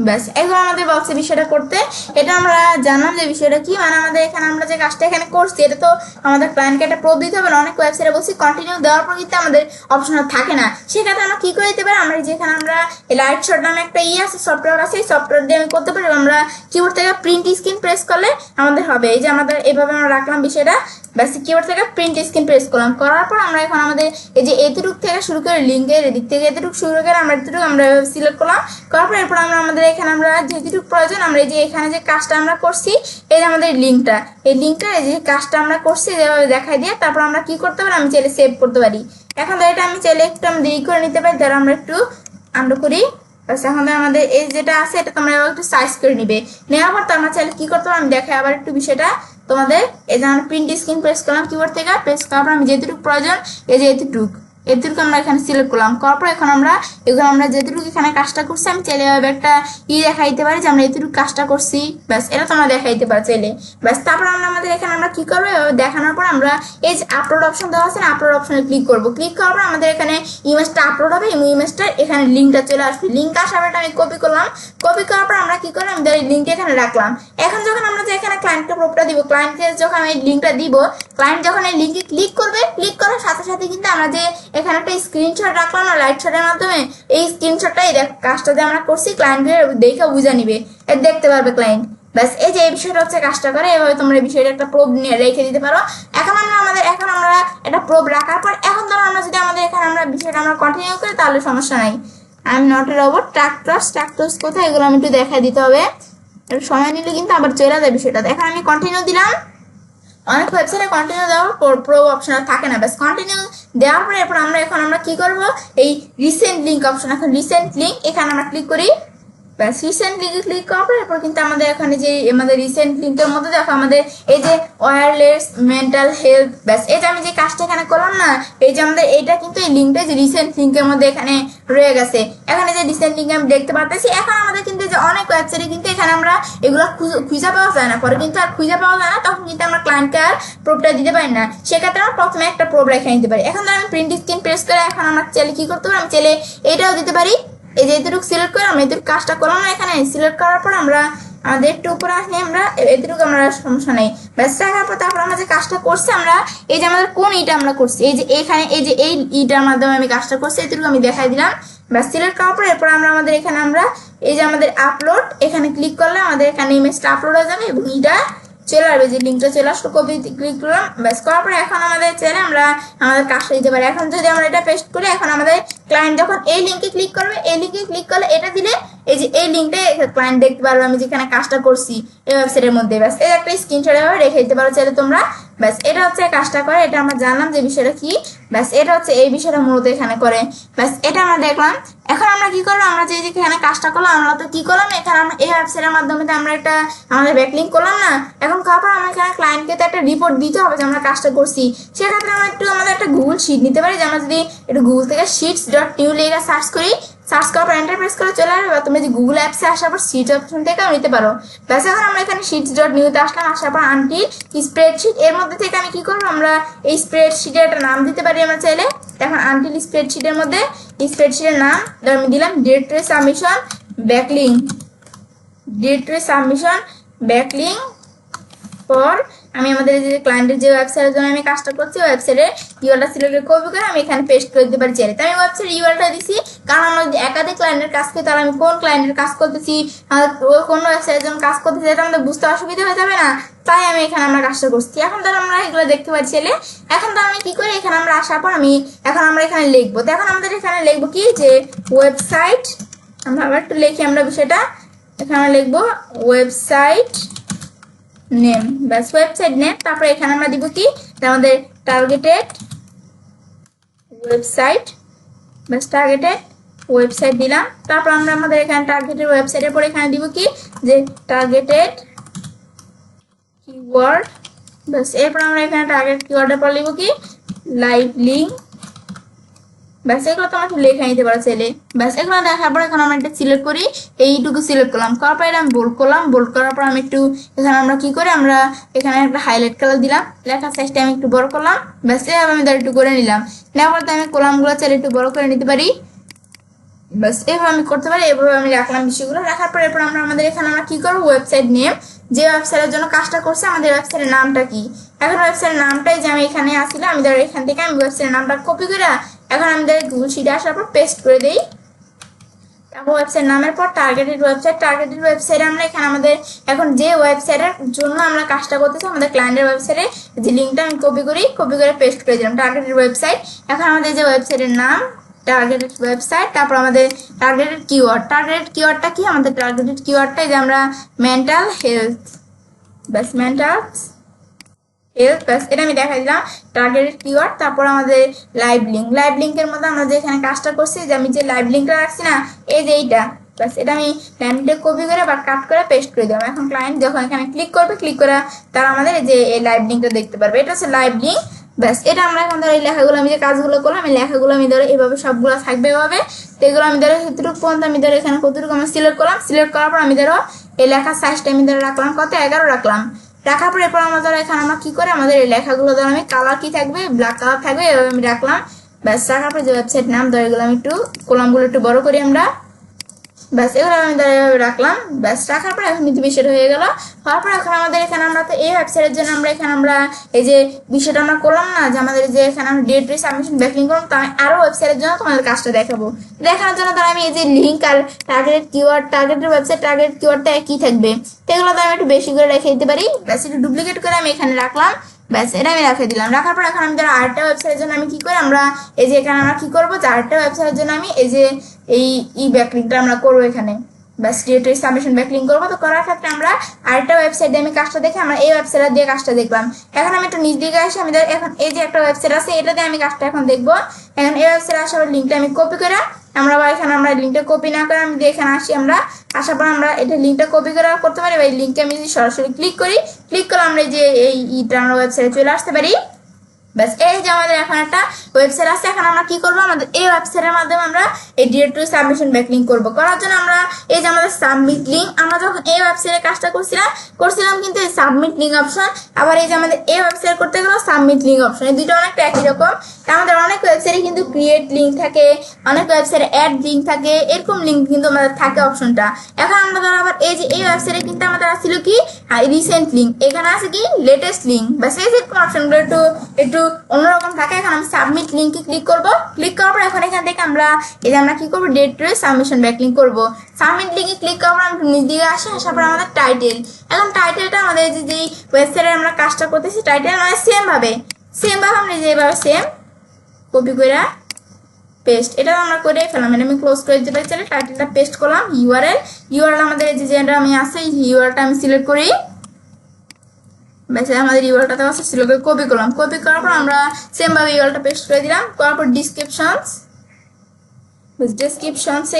ব্যাস এখন আমাদের বক্সে বিষয়টা করতে, এটা আমরা জানলাম যে বিষয়টা কি, মানে আমাদের এখানে আমরা যে কাজটা এখানে করছি এটা তো আমাদের ক্লায়েন্টকে একটা প্রুফ দিতে হবে না। অনেক ওয়েবসাইটে বলছি কন্টিনিউ দেওয়ার পর কিন্তু আমাদের অপশন থাকে না, সেক্ষেত্রে আমরা কি করে দিতে পারি, আমরা যেখানে আমরা লাইট শট নামে একটা আছে সফটওয়্যার আছে, এই সফটওয়্যার দিয়ে আমি করতে পারি, আমরা কিবোর্ড থেকে প্রিন্ট স্ক্রিন প্রেস করলে আমাদের হবে, এই যে আমাদের এইভাবে আমরা রাখলাম বিষয়টা, ব্যাস কিবোর্ড থেকে প্রিন্ট স্ক্রিন প্রেস করলাম, করার পর আমরা এখন আমাদের এই যে এতটুক থেকে শুরু করে লিঙ্কের এদিক থেকে এতটুকু শুরু করে আমরা এতটুকু আমরা সিলেক্ট করলাম, করার পর এরপর আমরা আমাদের এখানে আমরা যেটুকু প্রয়োজন আমরা এই যে এখানে যে কাজটা আমরা করছি, এই যে আমাদের লিঙ্কটা, এই লিঙ্কটা এই যে কাজটা আমরা করছি যেভাবে দেখাই দিয়ে, তারপর আমরা কি করতে পারি, আমি চাইলে সেভ করতে পারি। এখন তো এটা আমি চাইলে একটু আমি দেরি করে নিতে পারি, তাহলে আমরা একটু আমরা করি, এখন আমাদের এই যেটা আছে এটা তোমরা একটু সাইজ করে নিবে, নেওয়ার পর তো আমরা চাইলে কি করতে পারি, আমি দেখাই আবার একটু বিষয়টা তোমাদের। এই যে আমরা প্রিন্ট স্ক্রিন প্রেস করলাম কিবোর্ড থেকে, প্রেস করার পর আমি যেটুকু প্রয়োজন এই যে এতটুকু এতটুকু আমরা এখানে সিলেক্ট করলাম, করার পর এখন আমরা এগুলো আমরা যেটুকু এখানে কাজটা করছি আমি চাইলে একটা দেখাইতে পারি যে আমরা এতটুকু কাজটা করছি, ব্যাস এটা তোমরা দেখাইতে পারো চাইলে। ব্যাস তারপর আমরা আমাদের এখানে আমরা কি করবো, দেখানোর পর আমরা এই যে আপলোড অপশন দেওয়া আছে না, আপলোড অপশনে ক্লিক করবো। ক্লিক করার পর আমাদের এখানে ইমেজটা আপলোড হবে এবং ইমেজটা এখানে লিঙ্কটা চলে আসবে। লিঙ্ক আসার পর আমি কপি করলাম, কপি করার পর আমরা কি করলাম, আমাদের এই লিঙ্কটা এখানে রাখলাম। এখন যখন আমরা যে এখানে ক্লায়েন্টকে প্রপটা দিব, ক্লায়েন্টকে যখন এই লিঙ্কটা দিব, ক্লায়েন্ট যখন এই লিঙ্কে ক্লিক করবে, ক্লিক করার সাথে সাথে কিন্তু আমরা যে এখানে একটা স্ক্রিনশট রাখলাম না লাইট শটের মাধ্যমে, এই স্ক্রিনশটটা এই কাজটা যে আমরা করছি ক্লায়েন্টকে দেখে বুঝে নিবে, এর দেখতে পারবে ক্লায়েন্ট। ব্যাস এই যে এই বিষয়টা হচ্ছে কাজটা করে, এভাবে তোমরা এই বিষয়টা একটা প্রোব নিয়ে রেখে দিতে পারো। এখন আমরা একটা প্রোব রাখার পর এখন ধরো আমরা যদি আমাদের এখানে আমরা বিষয়টা আমরা কন্টিনিউ করি তাহলে সমস্যা নাই। I am not a robot, tractors কোথায় এগুলো আমি একটু দেখাই দিতে হবে, একটু সময় নিলে কিন্তু আবার চলে যায় বিষয়টা। এখন আমি কন্টিনিউ দিলাম, অনেক ওয়েবসাইটে কন্টিনিউ দেওয়ার প্রো অপশন থাকে না, ব্যাস কন্টিনিউ দেওয়ার পরে এরপর আমরা কি করব, এই রিসেন্ট লিঙ্ক অপশন, এখন রিসেন্ট লিঙ্ক এখানে আমরা ক্লিক করি। ব্যাস রিসেন্ট লিঙ্কে ক্লিক করার পর এরপর কিন্তু আমাদের এখানে যে আমাদের রিসেন্ট লিঙ্কের মধ্যে দেখো আমাদের এই যে ওয়্যারলেস মেন্টাল হেলথ, ব্যাস এই যে আমি যে কাজটা এখানে করলাম না, এই যে আমাদের এইটা কিন্তু এই লিঙ্কটা যে রিসেন্ট লিঙ্কের মধ্যে এখানে রয়ে গেছে। এখানে যে রিসেন্ট লিঙ্ক আমি দেখতে পাচ্ছি, এখন আমাদের কিন্তু যে অনেক ওয়েবসাইটে কিন্তু এখানে আমরা এগুলো খুঁজে পাওয়া যায় না, পরে কিন্তু আর খুঁজে পাওয়া যায় না, তখন কিন্তু আমরা ক্লায়েন্টকে আর প্রোবটা দিতে পারি না। সেক্ষেত্রে আমরা প্রথমে একটা প্রোব রেখে নিতে পারি। এখন আমি প্রিন্ট স্ক্রিন প্রেস করে এখন আমরা চাইলে কি করতে পারি, আমি চাইলে এটাও দিতে পারি। এই যে এতটুকু সিলেক্ট করে আমরা এতটুকু কাজটা করলাম না, এখানে সিলেক্ট করার পর আমরা আমাদের একটু উপরে আসলে আমরা এতটুকু আমরা সমস্যা নেই, ব্যাস রাখার পর তারপর আমরা যে কাজটা করছি আমরা এই যে আমাদের কোন ইটা আমরা করছি, এই যে এখানে এই যে এই ইটার মাধ্যমে আমি কাজটা করছি এতটুকু আমি দেখাই দিলাম। ব্যাস সিলেক্ট করার পর এরপর আমরা আমাদের এখানে আমরা এই যে আমাদের আপলোড এখানে ক্লিক করলে আমাদের এখানে ইমেজটা আপলোড হয়ে যাবে এবং ইটা চলে আসবে, যে লিঙ্কটা চলে আসলো, কপি ক্লিক করলাম। ব্যাস করার পরে এখন আমাদের চাইলে আমরা আমাদের কাজটা দিতে পারি। এখন যদি আমরা এটা পেস্ট করি, এখন আমাদের ক্লায়েন্ট যখন এই লিঙ্কে ক্লিক করবে, এই লিঙ্কে ক্লিক করলে এটা দিলে এই যে এই লিঙ্কটা ক্লায়েন্ট দেখতে পারবে আমি যেখানে কাজটা করছি এই ওয়েবসাইটের মধ্যে। ব্যাস এই একটা স্ক্রিনশট এভাবে রেখে দিতে পারো চাইলে তোমরা। ব্যাস এটা হচ্ছে কাজটা করে, এটা আমরা জানলাম যে বিষয়টা কি। ব্যাস এটা হচ্ছে এই বিষয়টা মূলত এখানে করে। ব্যাস এটা আমরা দেখলাম। এখন আমরা কি করলাম, আমরা যে এখানে কাজটা করলাম আমরা তো কি করলাম, এখানে আমরা এই ওয়েবসাইটের মাধ্যমে আমরা একটা আমাদের ব্যাকলিঙ্ক করলাম না। এখন তারপর আমরা এখানে ক্লায়েন্টকে তো একটা রিপোর্ট দিতে হবে যে আমরা কাজটা করছি। সেক্ষেত্রে আমরা একটু আমাদের একটা গুগল শিট নিতে পারি, যে আমরা যদি একটু গুগল থেকে sheets.new লিখে সার্চ করি, সার্চ করার পর এন্টার প্রেস করে চলে আসবে, বা তুমি যে গুগল অ্যাপসে আসার পর শিট অপশন থেকেও নিতে পারো। ব্যাস এখন আমরা এখানে sheets.new-তে আসলাম, আসার পর আনটিল স্প্রেডশিট, এর মধ্যে থেকে আমি কি করবো, আমরা এই স্প্রেডশিটের একটা নাম দিতে পারি আমরা চাইলে। এখন আনটিল স্প্রেডশিটের মধ্যে স্প্রেডশিটের নাম আমি দিলাম directory submission backlink, directory submission backlink পর আমি আমাদের যে ক্লায়েন্টের যে ওয়েবসাইটের জন্য আমি কাজটা করছি ওয়েবসাইটের ইউআরএলটা সিলেক্ট কপি করে আমি এখানে পেস্ট করে দিতে পারি চাইলে। তো আমি ওয়েবসাইটের ইউআরএলটা দিছি, কারণ আমরা যদি একাধিক ক্লায়েন্টের কাজ করি তাহলে আমি কোন ক্লায়েন্টের কাজ করতেছি, কোন ওয়েবসাইটের জন্য কাজ করতেছি এটা আমাদের বুঝতে অসুবিধা হয়ে যাবে না, তাই আমি এখানে আমরা কাজটা করছি। এখন ধরো আমরা এগুলো দেখতে পাচ্ছি চাইলে। এখন ধরো আমি কি করি, এখানে আমরা আসার পর এখন আমরা এখানে লিখবো। তো এখন আমাদের এখানে লিখবো কি, যে ওয়েবসাইট, আমরা আবার একটু লিখি আমরা বিষয়টা, এখানে আমরা লিখবো ওয়েবসাইট নেম, ব্যাস ওয়েবসাইট নেম। তারপরে এখানে আমরা দিব কি, আমাদের টার্গেটেড ওয়েবসাইট, ব্যাস টার্গেটেড ওয়েবসাইট দিলাম। তারপর আমরা আমাদের এখানে টার্গেটেড ওয়েবসাইটের পরে এখানে দিব কি, যে টার্গেটেড কিওয়ার্ড, ব্যাস এরপর আমরা এখানে টার্গেট কিওয়ার্ডের পর লিখব কি, লাইভ লিঙ্ক, ব্যাস এগুলো তো আমরা লেখা নিতে পারো চাইলে। ব্যাস এগুলো দেখার পর এখন আমরা একটা সিলেক্ট করি, এইটুকু সিলেক্ট করলাম, করার পর আমি বোল্ড করলাম, বোল্ড করার পর আমি একটু এখানে আমরা কি করি, আমরা এখানে একটা হাইলাইট কালার দিলাম, লেখার সাইজটা আমি একটু বড় করলাম। ব্যাস এভাবে আমি একটু করে নিলাম, নেওয়ার পর আমি কলামগুলো চাইলে একটু বড় করে নিতে পারি। ব্যাস এভাবে আমি করতে পারি, এভাবে আমি রাখলাম বিষয়গুলো। রাখার পর এরপর আমরা আমাদের এখানে আমরা কি করবো, ওয়েবসাইট নেম, যে ওয়েবসাইটের জন্য কাজটা করছে আমাদের ওয়েবসাইটের নামটা কি। এখন ওয়েবসাইটের নামটাই যে আমি এখানে আসছিলাম, আমি ধরো এখান থেকে আমি ওয়েবসাইটের নামটা কপি করে এখন আমাদের গুগল শিটে আসার পর পেস্ট করে দিই। তারপর ওয়েবসাইট নামের পর টার্গেটেড ওয়েবসাইট, টার্গেটেড ওয়েবসাইটে আমরা এখানে আমাদের এখন যে ওয়েবসাইটের জন্য আমরা কাজটা করতেছি আমাদের ক্লায়েন্টের ওয়েবসাইটে যে লিঙ্কটা আমি কপি করে পেস্ট করে দিলাম, টার্গেটেড ওয়েবসাইট। এখন আমাদের যে ওয়েবসাইটের নাম টার্গেটেড ওয়েবসাইট, তারপর আমাদের টার্গেটেড কিওয়ার্ডটা কি, আমাদের টার্গেটেড কিওয়ার্ডটাই যে আমরা মেন্টাল হেলথ, ব্যাস মেন্টাল হেলথ, ব্যাস এটা আমি দেখা দিলাম টার্গেটেড কিওয়ার্ড। তারপর আমাদের লাইভ লিঙ্কের মধ্যে আমরা যে এখানে কাজটা করছি, যে আমি যে লাইভ লিঙ্কটা রাখছি না, এই যে এইটা, ব্যাস এটা আমি লাইভটা কপি করে বা কাট করে পেস্ট করে দিলাম। এখন ক্লায়েন্ট যখন এখানে ক্লিক করবে, ক্লিক করে তারা আমাদের যে এই লাইভ লিঙ্কটা দেখতে পারবে, এটা হচ্ছে লাইভ লিঙ্ক। ব্যাস এটা আমরা এখন ধরো এই লেখাগুলো আমি যে কাজগুলো করলাম এই লেখাগুলো আমি ধরো এভাবে সবগুলো থাকবে এভাবে। তো এগুলো আমি ধরো কতটুকু পর্যন্ত আমি ধরো এখানে কতটুকু আমি সিলেক্ট করলাম, সিলেক্ট করার পর আমি ধরো এই লেখার সাইজটা আমি ধরো রাখলাম কত 11 রাখলাম। রাখার পর এরপর আমরা ধরো এখানে আমরা কি করে আমাদের এই লেখাগুলো ধরো আমি কালার কি থাকবে ব্ল্যাক কালার থাকবে এভাবে আমি রাখলাম। ব্যাস রাখার পর যে ওয়েবসাইট নাম ধরো এগুলো আমি একটু কলামগুলো একটু বড় করি আমরা। ব্যাস এগুলো আমি রাখলাম। ব্যাস রাখার পর এখন কিন্তু বিষয়টা হয়ে গেল। হওয়ার পর এখন আমাদের এখানে আমরা তো এই ওয়েবসাইটের জন্য আমরা এখানে আমরা এই যে বিষয়টা আমরা করলাম না যে আমাদের যে এখানে আমরা ডিরেক্টরি সাবমিশন ব্যাকলিং করলাম, তো আমি আরো ওয়েবসাইটের জন্য তোমাদের কাজটা দেখাবো। দেখানোর জন্য ধর আমি এই যে লিঙ্ক আর targeted keyword, targeted website target কিওয়ার্ডটা একই থাকবে, তো এগুলো তো আমি একটু বেশি করে রেখে দিতে পারি। ব্যাস একটু ডুপ্লিকেট করে আমি এখানে রাখলাম। ব্যাস এটা আমি রেখে দিলাম। রাখার পর এখন আমি ধরো আরেকটা ওয়েবসাইটের জন্য আমি কি করি আমরা এই যে এখানে আমরা কি করবো যে আরেকটা ওয়েবসাইটের জন্য আমি এই যে এই ব্যাকলিংটা আমরা করবো এখানে। ব্যাস ডিরেক্টরি সাবমিশন ব্যাকলিং করবো। তো করার ক্ষেত্রে আমরা আরেকটা ওয়েবসাইট দিয়ে আমি কাজটা দেখে আমরা এই ওয়েবসাইট দিয়ে কাজটা দেখলাম। এখন আমি একটু নিচ দিকে আসি, আমি এখন এই যে একটা ওয়েবসাইট আছে এটা দিয়ে আমি কাজটা এখন দেখবো। এখন এই ওয়েবসাইট আসার লিঙ্কটা আমি কপি করে আমরা এখানে আমরা লিঙ্কটা কপি না করে আমি এখানে আসি, আমরা আসার পর আমরা এটা লিঙ্কটা কপি করে করতে পারি। এই লিঙ্কে আমি যদি সরাসরি ক্লিক করি, ক্লিক করলে আমরা যে এইটা আমরা ওয়েবসাইটে চলে আসতে পারি। ব্যাস এই যে আমাদের এখন একটা ওয়েবসাইট আছে। এখন আমরা কি করবো আমাদের এই ওয়েবসাইটের মাধ্যমে আমরা এই ডিরেক্টরি সাবমিশন ব্যাকলিং করবো। করার জন্য আমরা এই যে আমাদের সাবমিট লিঙ্ক, আমরা যখন এই ওয়েবসাইটে কাজটা করছিলাম কিন্তু এই সাবমিট লিঙ্ক অপশন, আবার এই যে আমাদের এই ওয়েবসাইট করতে গেলে সাবমিট লিঙ্ক অপশন, এই দুটো অনেকটা একই রকম। আমাদের অনেক ওয়েবসাইটে কিন্তু ক্রিয়েট লিঙ্ক থাকে, অনেক ওয়েবসাইটে অ্যাড লিঙ্ক থাকে, এরকম লিঙ্ক কিন্তু আমাদের থাকে অপশনটা। এখন আমরা ধরো আবার এই যে এই ওয়েবসাইটে কিন্তু আমাদের আসছিল কি রিসেন্ট লিঙ্ক, এখানে আছে কি লেটেস্ট লিঙ্ক। ব্যাস এই যে অপশনগুলো একটু অন্যরকম থাকে। এখন আমি সাবমিট লিঙ্কে ক্লিক করব। ক্লিক করার পর এখন এখান থেকে আমরা এই যে আমরা কি করবো ডিরেক্টরি সাবমিশন ব্যাকলিং করব। সাবমিট লিঙ্কে ক্লিক করার পর আমরা নিচ দিকে আসি, আসার পর আমাদের টাইটেল, এখন টাইটেলটা আমাদের যে ওয়েবসাইটে আমরা কাজটা করতেছি টাইটেল মানে সেম ভাবে আমরা যেভাবে সেম কপি করে পেস্ট এটা আমরা করে ফেলাম। এটা আমি ক্লোজ করে দিতে পারি, চাইলে টাইটেলটা পেস্ট করলাম। ইউআরএল আমাদের এই যে আমি আছে এই ইউআরএলটা আমি সিলেক্ট করি। ব্যাস আমাদের ইউআরএলটা আছে সিলেক্ট করে কপি করলাম। কপি করার পর আমরা সেম ভাবে ইউআরএলটা পেস্ট করে দিলাম। করার পর ডেসক্রিপশনস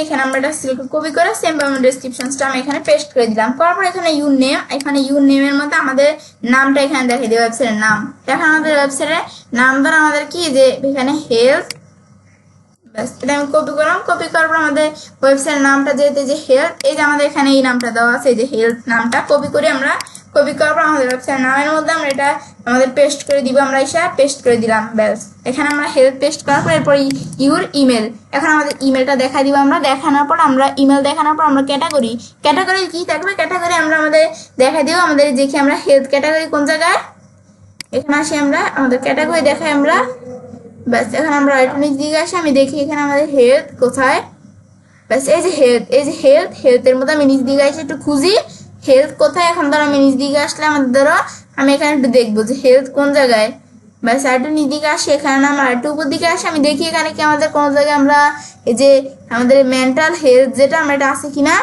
এখানে আমরা এটা সিলেক্ট কপি করে সেম ভাবে ডেসক্রিপশনসটা আমি এখানে পেস্ট করে দিলাম। করার পর এখানে ইউর নেম, এখানে ইউর নেমের মধ্যে আমাদের নামটা এখানে দেখিয়ে দিই ওয়েবসাইটের নাম। এখন আমাদের ওয়েবসাইটের নাম ধর আমাদের কি যে এখানে হেলথ। ব্যাস এটা আমি কপি করলাম। কপি করার পর আমাদের ওয়েবসাইটের নামটা যেহেতু যে হেলথ, এই যে আমাদের এখানে এই নামটা দেওয়া আছে এই যে হেলথ নামটা কপি করে আমরা কপি করার পর আমাদের ওয়েবসাইটের নামের মধ্যে আমরা এটা আমাদের পেস্ট করে দিব। আমরা এসে পেস্ট করে দিলাম। ব্যাস এখানে আমরা হেলথ পেস্ট করার পর এরপর ইউর ইমেল, এখন আমাদের ইমেলটা দেখা দিব। আমরা দেখানোর পর আমরা ইমেল দেখানোর পর আমরা ক্যাটাগরি কি থাকবে, ক্যাটাগরি আমরা আমাদের দেখা দিব। আমাদের দেখি আমরা হেলথ ক্যাটাগরি কোন জায়গায়, এখানে আসি আমরা আমাদের ক্যাটাগরি দেখাই আমরা। ব্যাস এখন আমরা একটু নিচ দিকে আসি, আমি দেখি এখানে আমাদের হেলথ কোথায়। ব্যাস এই যে হেলথের মধ্যে আমি নিচ দিকে আসি একটু খুঁজি হেলথ কোথায়। এখন ধরো আমি নিচ দিকে আসলে আমাদের ধরো আমি এখানে একটু দেখবো যে হেলথ কোন জায়গায়। ব্যাস আরেকটু নিচ দিকে আসি, এখানে আমরা আরেকটু উপর দিকে আসি, আমি দেখি এখানে কি আমাদের কোন জায়গায় আমরা এই যে আমাদের মেন্টাল হেলথ যেটা আমরা এটা আছে কিনা।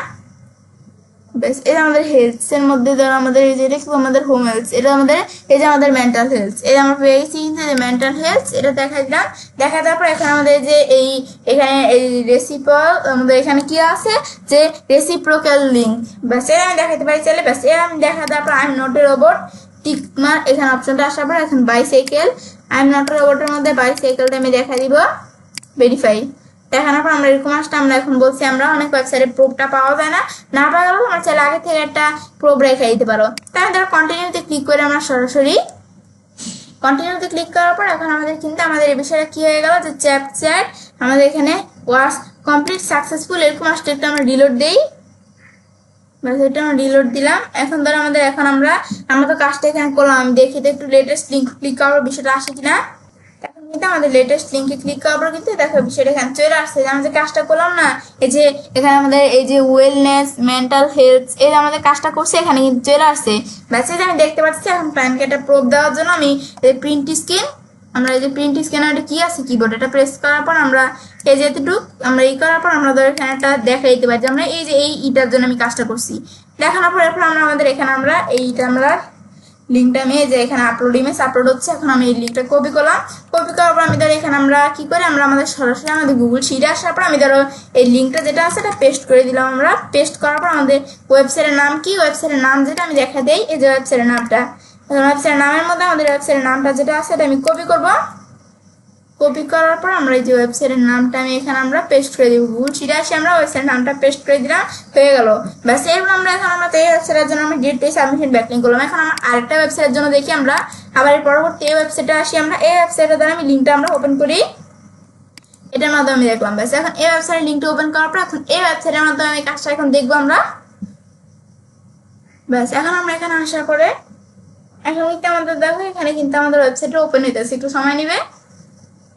ব্যাস এটা আমাদের হেলথস এর মধ্যে ধরো আমাদের এই যে এটা কি আমাদের হোম হেলথ, এটা আমাদের এই যে আমাদের মেন্টাল হেলথ, এটা আমরা পেয়ে গেছি কিন্তু মেন্টাল হেলথ এটা দেখা দিলাম। দেখা দেওয়ার পর এখানে আমাদের যে এখানে এই রেসিপল আমাদের এখানে কি আছে যে রেসিপ্রোকাল লিঙ্ক। ব্যাস এটা আমি দেখাতে পারি চাইলে। ব্যাস এটা আমি দেখা দেওয়ার পর I am not a robot tick mark এখানে অপশনটা আসার পর এখন বাইসাইকেল, আই এম নট এ রোবটের মধ্যে বাইসাইকেলটা আমি দেখা দিব ভেরিফাই। দেখানোর পর আমরা এরকম আসটা আমরা এখন বলছি আমরা অনেক ওয়েবসাইটে প্রোবটা পাওয়া যায় না পাওয়া গেলেও আমরা চাইলে আগে থেকে একটা প্রোব রেখে দিতে পারো। তাই ধরো কন্টিনিউতে ক্লিক করে আমরা সরাসরি কন্টিনিউতে ক্লিক করার পর এখন আমাদের কিন্তু আমাদের এই বিষয়টা কি হয়ে গেল যে চ্যাট আমাদের এখানে ওয়াজ কমপ্লিট সাকসেসফুল এরকম আসতে একটু আমরা রিলোড দিই। ব্যাস এটা আমরা রিলোড দিলাম। এখন ধরো আমাদের এখন আমরা তো কাজটা এখানে করলাম, আমি দেখি তো একটু লেটেস্ট লিঙ্ক ক্লিক করার বিষয়টা আসে কিনা। এখন কিন্তু আমাদের লেটেস্ট লিঙ্কে ক্লিক করার পর কিন্তু দেখো বিষয়টা এখানে চলে আসছে যে আমরা যে কাজটা করলাম না এই যে এখানে আমাদের এই যে ওয়েলনেস মেন্টাল হেলথ এই যে আমাদের কাজটা করছে এখানে কিন্তু চলে আসছে। ব্যাস এই যে আমি দেখতে পাচ্ছি এখন প্যানকে একটা প্রুফ দেওয়ার জন্য আমি এই প্রিন্ট স্ক্রিন আমরা এই যে প্রিন্ট স্ক্রিনে এটা কি আছে কিবোর্ড এটা প্রেস করার পর আমরা এই যে এতটুকু আমরা করার পর আমরা ধরো এখানে একটা দেখা দিতে পারি যে আমরা এই যে এইটার জন্য আমি কাজটা করছি। দেখানোর পর এরপর আমরা আমাদের এখানে আমরা এইটা আমরা লিঙ্কটা আমি যে এখানে আপলোড ইমেজ আপলোড হচ্ছে, এখন আমি এই লিঙ্কটা কপি করলাম। কপি করার পর আমি ধরো এখানে আমরা কি করি আমরা আমাদের সরাসরি আমাদের গুগল শিটে আসার পর আমি ধরো এই লিঙ্কটা যেটা আছে এটা পেস্ট করে দিলাম। আমরা পেস্ট করার পর আমাদের ওয়েবসাইটের নাম কি ওয়েবসাইটের নাম যেটা আমি দেখা দেই এই যে ওয়েবসাইটের নামটা ওয়েবসাইটের নামের মধ্যে আমাদের ওয়েবসাইটের নামটা যেটা আছে এটা আমি কপি করব। কপি করার পর আমরা এই যে ওয়েবসাইটের নামটা আমি এখানে আমরা পেস্ট করে দিব। গুগল শিটে আসে আমরা ওয়েবসাইটের নামটা পেস্ট করে দিলাম, হয়ে গেল। ব্যাস এরপর আমরা এখন আমরা এই ওয়েবসাইটের জন্য আমরা ডিরেক্ট সাবমিশন ব্যাকলিং করলাম। এখন আমরা আরেকটা ওয়েবসাইটের জন্য দেখি আমরা আবার এই পরবর্তী এই ওয়েবসাইটে আসি। আমরা এই ওয়েবসাইটের দ্বারা আমি লিঙ্কটা আমরা ওপেন করি, এটার মাধ্যমে আমি দেখলাম। ব্যাস এখন এই ওয়েবসাইটের লিঙ্কটা ওপেন করার পর এখন এই ওয়েবসাইটের মাধ্যমে আমি কাজটা এখন দেখবো আমরা। ব্যাস এখন আমরা এখানে আসার পরে এখন কিন্তু আমাদের দেখো এখানে কিন্তু আমাদের ওয়েবসাইটটা ওপেন হইতেছে, একটু সময় নেবে।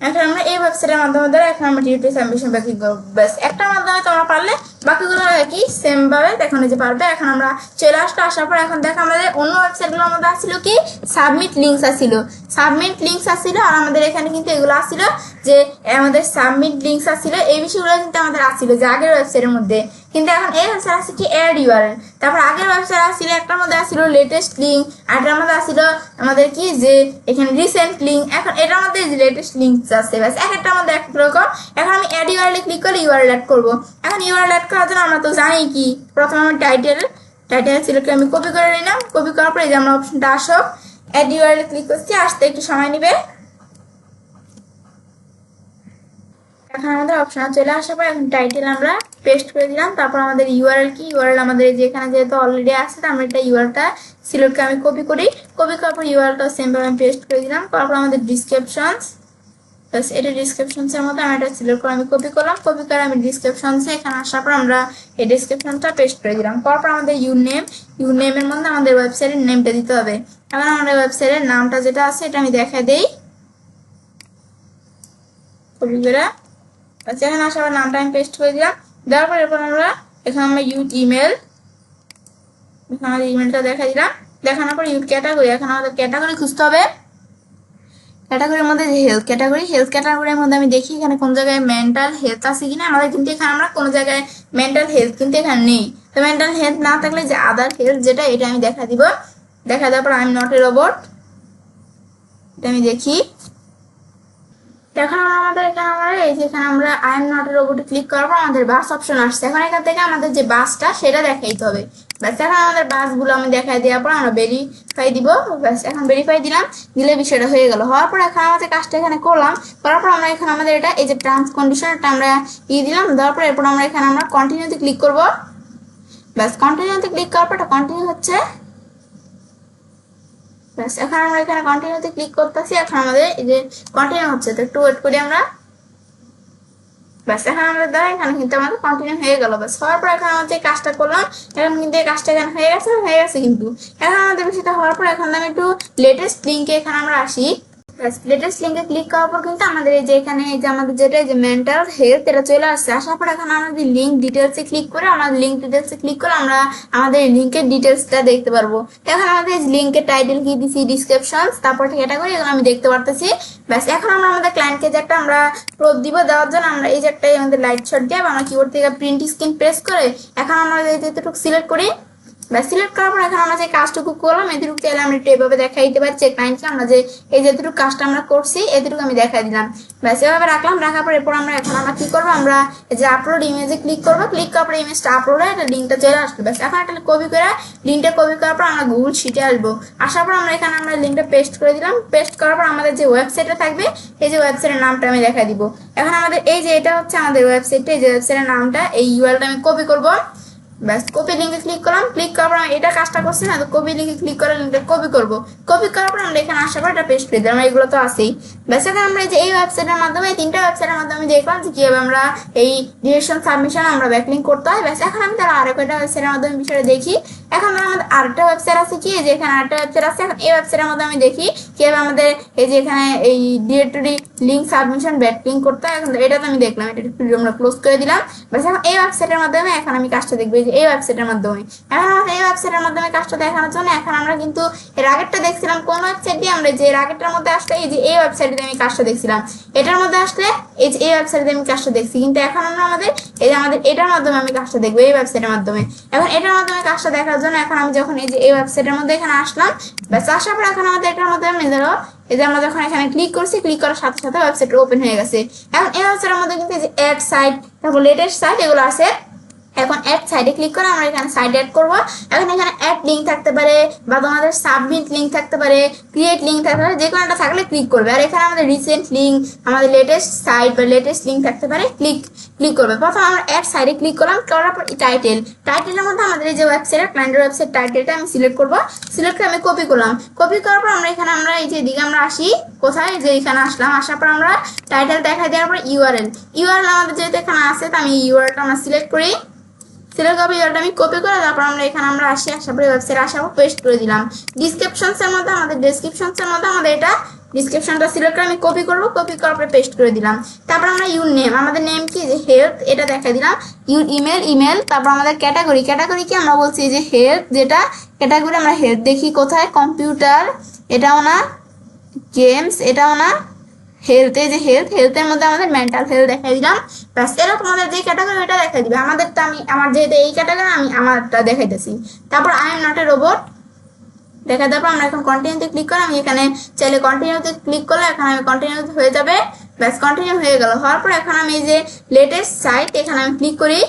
এখন আমরা এই ওয়েবসাইটের মাধ্যমে দ্বারা এখন আমরা ডিরেক্ট সাবমিশন ব্যাকলিং করব। ব্যাস একটার মাধ্যমে তোমরা পারলে বাকিগুলো একই সেম ভাবে দেখো যে পারবে। এখন আমরা চলে আসলো, আসার পর এখন দেখো আমাদের অন্য ওয়েবসাইটগুলোর মধ্যে আসছিল কি সাবমিট লিঙ্কস আসছিল, সাবমিট লিঙ্কস আসছিল। আর আমাদের এখানে কিন্তু এগুলো আসছিল যে আমাদের সাবমিট লিঙ্কস আসছিল, এই বিষয়গুলো কিন্তু আমাদের আসছিল যে আগের ওয়েবসাইটের মধ্যে। কিন্তু এখন এই ওয়েবসাইট আসছে কি অ্যাড ইউআরএল। তারপর আগের ওয়েবসাইট আসছিল একটার মধ্যে আসছিল লেটেস্ট লিঙ্ক, আরেকটার মধ্যে আসছিল আমাদের কি যে এখানে রিসেন্ট লিঙ্ক। এখন এটার মধ্যে লেটেস্ট লিঙ্কস আছে, ব্যাস এক একটার মধ্যে এক রকম। এখন আমি অ্যাড ইউআরএল ক্লিক করে ইউআরএল অ্যাড করবো। এখন ইউআরএল অ্যাড করার জন্য আমরা তো জানি কি প্রথমে আমি টাইটেল সিলেক্ট করে আমি কপি করে নিলাম। কপি করার পরে যে আমরা অপশনটা আসো অ্যাড ইউআরএল ক্লিক করছি, আসতে একটু সময় নেবে। এখন আমাদের অপশন চলে আসার পর এখন টাইটেল আমরা পেস্ট করে দিলাম। তারপর আমাদের ইউআরএল কি ইউআরএল আমাদের যেখানে যেহেতু অলরেডি আছে আমরা এটা ইউআরএলটা সিলেক্ট করে আমি কপি করি। কপি করার পর ইউআরএলটা সেম ভাবে আমি পেস্ট করে দিলাম। তারপর আমাদের ডিসক্রিপশনস, বাস এটা ডিসক্রিপশনসের মধ্যে আমি এটা সিলেক্ট করে আমি কপি করলাম। কপি করে আমি ডিসক্রিপশনসে এখানে আসার পর আমরা এই ডিসক্রিপশনটা পেস্ট করে দিলাম। তারপর আমাদের ইউনেমের মধ্যে আমাদের ওয়েবসাইটের নেমটা দিতে হবে। এখন আমাদের ওয়েবসাইটের নামটা যেটা আছে এটা আমি দেখা দেই কপি করে। এখানে আসার পর নামটা আমি পেস্ট করে দিলাম। দেওয়ার পর এরপর আমরা এখানে আমরা ইমেল, এখানে আমাদের ইমেলটা দেখা দিলাম। দেখানোর পর ক্যাটাগরি, এখন আমাদের ক্যাটাগরি খুঁজতে হবে। ক্যাটাগরির মধ্যে যে হেলথ ক্যাটাগরির মধ্যে আমি দেখি এখানে কোন জায়গায় মেন্টাল হেলথ আছে কিনা। আমাদের কিন্তু এখানে আমরা কোনো জায়গায় মেন্টাল হেলথ কিন্তু এখানে নেই। তো মেন্টাল হেলথ না থাকলে যে আদার হেলথ যেটা এটা আমি দেখা দিব। দেখা দেওয়ার পর I am not a robot এটা আমি দেখি। এখন আমাদের এখানে আমরা এই যে এখানে আমরা আই এম নট এ রোবটে ক্লিক করার পর আমাদের বাস অপশন আসছে। এখন এখান থেকে আমাদের যে বাসটা সেটা দেখাইতে হবে। ব্যাস এখন আমাদের বাসগুলো আমি দেখাই দেওয়ার পর আমরা ভেরিফাই দিব। ব্যাস এখন ভেরিফাই দিলাম, দিলে বিষয়টা হয়ে গেল। হওয়ার পর এখন আমাদের কাজটা এখানে করলাম, করার পর আমরা এখানে আমাদের এটা এই যে টার্মস কন্ডিশনটা আমরা দিলাম। দেওয়ার পর এরপর আমরা এখানে আমরা কন্টিনিউতে ক্লিক করব। ব্যাস কন্টিনিউতে ক্লিক করার পর এটা কন্টিনিউ হচ্ছে। ব্যাস এখন আমরা এখানে কন্টিনিউতে ক্লিক করতেছি। এখন আমাদের এই যে কন্টিনিউ হচ্ছে, তো একটু ওয়েট করি আমরা। ব্যাস এখন আমাদের দ্বারা এখানে কিন্তু আমাদের কন্টিনিউ হয়ে গেল। ব্যাস হওয়ার পর এখন আমাদের কাজটা করলাম, এখন কিন্তু এই কাজটা এখানে হয়ে গেছে কিন্তু। এখন আমাদের বিষয়টা হওয়ার পর এখন আমি একটু লেটেস্ট লিঙ্কে এখানে আমরা আসি। লেটেস্ট লিঙ্কে ক্লিক করার পর কিন্তু আমাদের এই যে এখানে এই যে আমাদের যেটা এই যে মেন্টাল হেলথ এটা চলে আসছে। আসার পর এখন আমাদের লিঙ্ক ডিটেলসে ক্লিক করে আমাদের লিঙ্ক ডিটেলসে ক্লিক করে আমরা আমাদের লিঙ্কের ডিটেলসটা দেখতে পারবো। এখন আমাদের লিঙ্কের টাইটেল কি দিছি, ডিসক্রিপশন, তারপর ক্যাটাগরি, এগুলো আমি দেখতে পারতেছি। ব্যাস এখন আমরা আমাদের ক্লায়েন্টকে যে একটা আমরা প্রোপ দিব, দেওয়ার জন্য আমরা এই যে একটা আমাদের লাইট শট দিয়ে আমরা কিবোর্ড থেকে প্রিন্ট স্ক্রিন প্রেস করে এখন আমরা এতটুকু সিলেক্ট করি। ব্যাস সিলেক্ট করার পর এখন আমরা যে কাজটুকু করলাম এতটুকু চাইলে আমরা একটু এভাবে দেখাই দিতে পারি যে ক্লায়েন্টকে আমরা যে এই যেটুকু কাজটা আমরা করছি এতটুকু আমি দেখাই দিলাম। ব্যাস এভাবে রাখলাম। রাখার পর এরপর আমরা এখন আমরা কি করবো, আমরা যে আপলোড ইমেজে ক্লিক করবো। ক্লিক করার পর ইমেজটা আপলোড হয়, এটা লিঙ্কটা চলে আসবে। ব্যাস এখন একটা কপি করে লিঙ্কটা কপি করার পর আমরা গুগল শিটে আসবো। আসার পর আমরা এখানে আমরা লিঙ্কটা পেস্ট করে দিলাম। পেস্ট করার পর আমাদের যে ওয়েবসাইটটা থাকবে এই যে ওয়েবসাইটের নামটা আমি দেখা দিব। এখন আমাদের এই যে এটা হচ্ছে আমাদের ওয়েবসাইটটা, এই যে ওয়েবসাইটের নামটা এই ইউআরএলটা আমি কপি করবো। ব্যাস কপি লিঙ্কে ক্লিক করলাম। ক্লিক করার পর এটা কাজটা করছি না, তো কপি লিঙ্কে ক্লিক করে লিঙ্কটা কপি করবো। কপি করার পর আমরা এখানে আসার পর এটা পেস্ট করে দিলাম। এগুলো তো আছেই। ব্যাস এখন আমরা যে এই ওয়েবসাইটের মাধ্যমে এই তিনটা ওয়েবসাইটের মাধ্যমে দেখলাম যে কিভাবে আমরা এই ডিরেকশন সাবমিশন আমরা ব্যাকলিঙ্ক করতে হয়। ব্যাস এখন আমি তারা আরো কয়টা ওয়েবসাইটের মাধ্যমে বিষয়টা দেখি। এখন আমাদের আরেকটা ওয়েবসাইট আছে কি, যে এখানে আরেকটা ওয়েবসাইট আছে। এখন এই ওয়েবসাইটের মধ্যে আমি দেখি কিভাবে আমাদের এই যে এখানে এই ডিরেক্টরি লিঙ্ক সাবমিশন ব্যাকলিঙ্ক করতে হয়। এখন এটা তো আমি দেখলাম, এটা আমরা ক্লোজ করে দিলাম। ব্যাস এখন এই ওয়েবসাইটের মাধ্যমে এখন আমি কাজটা দেখবো, যে এই ওয়েবসাইটের মাধ্যমে। এখন আমাদের এই ওয়েবসাইটের মাধ্যমে কাজটা দেখানোর জন্য এখন আমরা কিন্তু এর আগেরটা দেখছিলাম কোন ওয়েবসাইট দিয়ে, আমরা যে এর আগেরটার মধ্যে আসলে এই যে এই ওয়েবসাইটে আমি কাজটা দেখছিলাম, এটার মধ্যে আসলে এই যে এই ওয়েবসাইটে আমি কাজটা দেখছি। কিন্তু এখন আমরা আমাদের এই যে আমাদের এটার মাধ্যমে আমি কাজটা দেখবো, এই ওয়েবসাইটের মাধ্যমে। এখন এটার মাধ্যমে কাজটা দেখার জন্য এখন আমি যখন এই যে এই ওয়েবসাইটের মধ্যে এখানে আসলাম, ব্যাস আসার পর এখন আমাদের এটার মধ্যে আমি ধরো এই যে আমরা যখন এখানে ক্লিক করছি, ক্লিক করার সাথে সাথে ওয়েবসাইট ওপেন হয়ে গেছে। এখন এই ওয়েবসাইটের মধ্যে কিন্তু এই যে অ্যাড সাইট, তারপর লেটেস্ট সাইট এগুলো আছে। এখন অ্যাড সাইডে ক্লিক করে আমরা এখানে সাইড অ্যাড করবো। এখন এখানে অ্যাড লিঙ্ক থাকতে পারে বা তোমাদের সাবমিট লিঙ্ক থাকতে পারে, ক্রিয়েট লিঙ্ক থাকতে পারে, যে কোনো একটা থাকলে ক্লিক করবে। আর এখানে আমাদের রিসেন্ট লিঙ্ক, আমাদের লেটেস্ট সাইট বা লেটেস্ট লিঙ্ক থাকতে পারে, ক্লিক করবে। প্রথম আমরা অ্যাড সাইডে ক্লিক করলাম, করার পর টাইটেলের মধ্যে আমাদের এই যে ওয়েবসাইট ক্লায়েন্টের ওয়েবসাইট টাইটেলটা আমি সিলেক্ট করবো। সিলেক্ট করে আমি কপি করলাম। কপি করার পর আমরা এখানে আমরা এই যে এদিকে আমরা আসি, কোথায় যে এখানে আসলাম, আসার পর আমরা টাইটেল দেখাই দেওয়ার পর ইউআরএল আমাদের যেহেতু এখানে আছে, তো আমি ইউআরএলটা আমরা সিলেক্ট করি। সিলেক্ট করবো, ইউআরএলটা আমি কপি করে তারপর আমরা এখানে আমরা আসি, আসার পরে ওয়েবসাইটে আসার পর পেস্ট করে দিলাম। ডেসক্রিপশনসের মধ্যে আমাদের এটা ডিসক্রিপশনটা সিলেক্ট করে আমি কপি করবো। কপি করার পরে পেস্ট করে দিলাম। তারপর আমরা ইউর নেম, আমাদের নেম কি যে হেলথ, এটা দেখাই দিলাম। ইউর ইমেল, তারপর আমাদের ক্যাটাগরি কি আমরা বলছি যে হেলথ, যেটা ক্যাটাগরি আমরা হেলথ দেখি কোথায়, কম্পিউটার এটাও না, গেমস এটাও না, হেলথ, এই যে হেলথের মধ্যে আমাদের মেন্টাল হেলথ দেখাই দিলাম। ব্যাস, এরা তোমাদের যে ক্যাটাগরি এটা দেখাই দিবে। আমাদেরটা আমার যেহেতু এই ক্যাটাগরি আমি আমারটা দেখাইতেছি। তারপর I am not a robot দেখা, তারপর আমরা এখন কন্টিনিউতে ক্লিক করে আমি এখানে চাইলে কন্টিনিউতে ক্লিক করলে এখন আমি কন্টিনিউতে হয়ে যাবে। ব্যাস, কন্টিনিউ হয়ে গেল। হওয়ার পর এখন আমি এই যে লেটেস্ট সাইট এখানে আমি ক্লিক করি।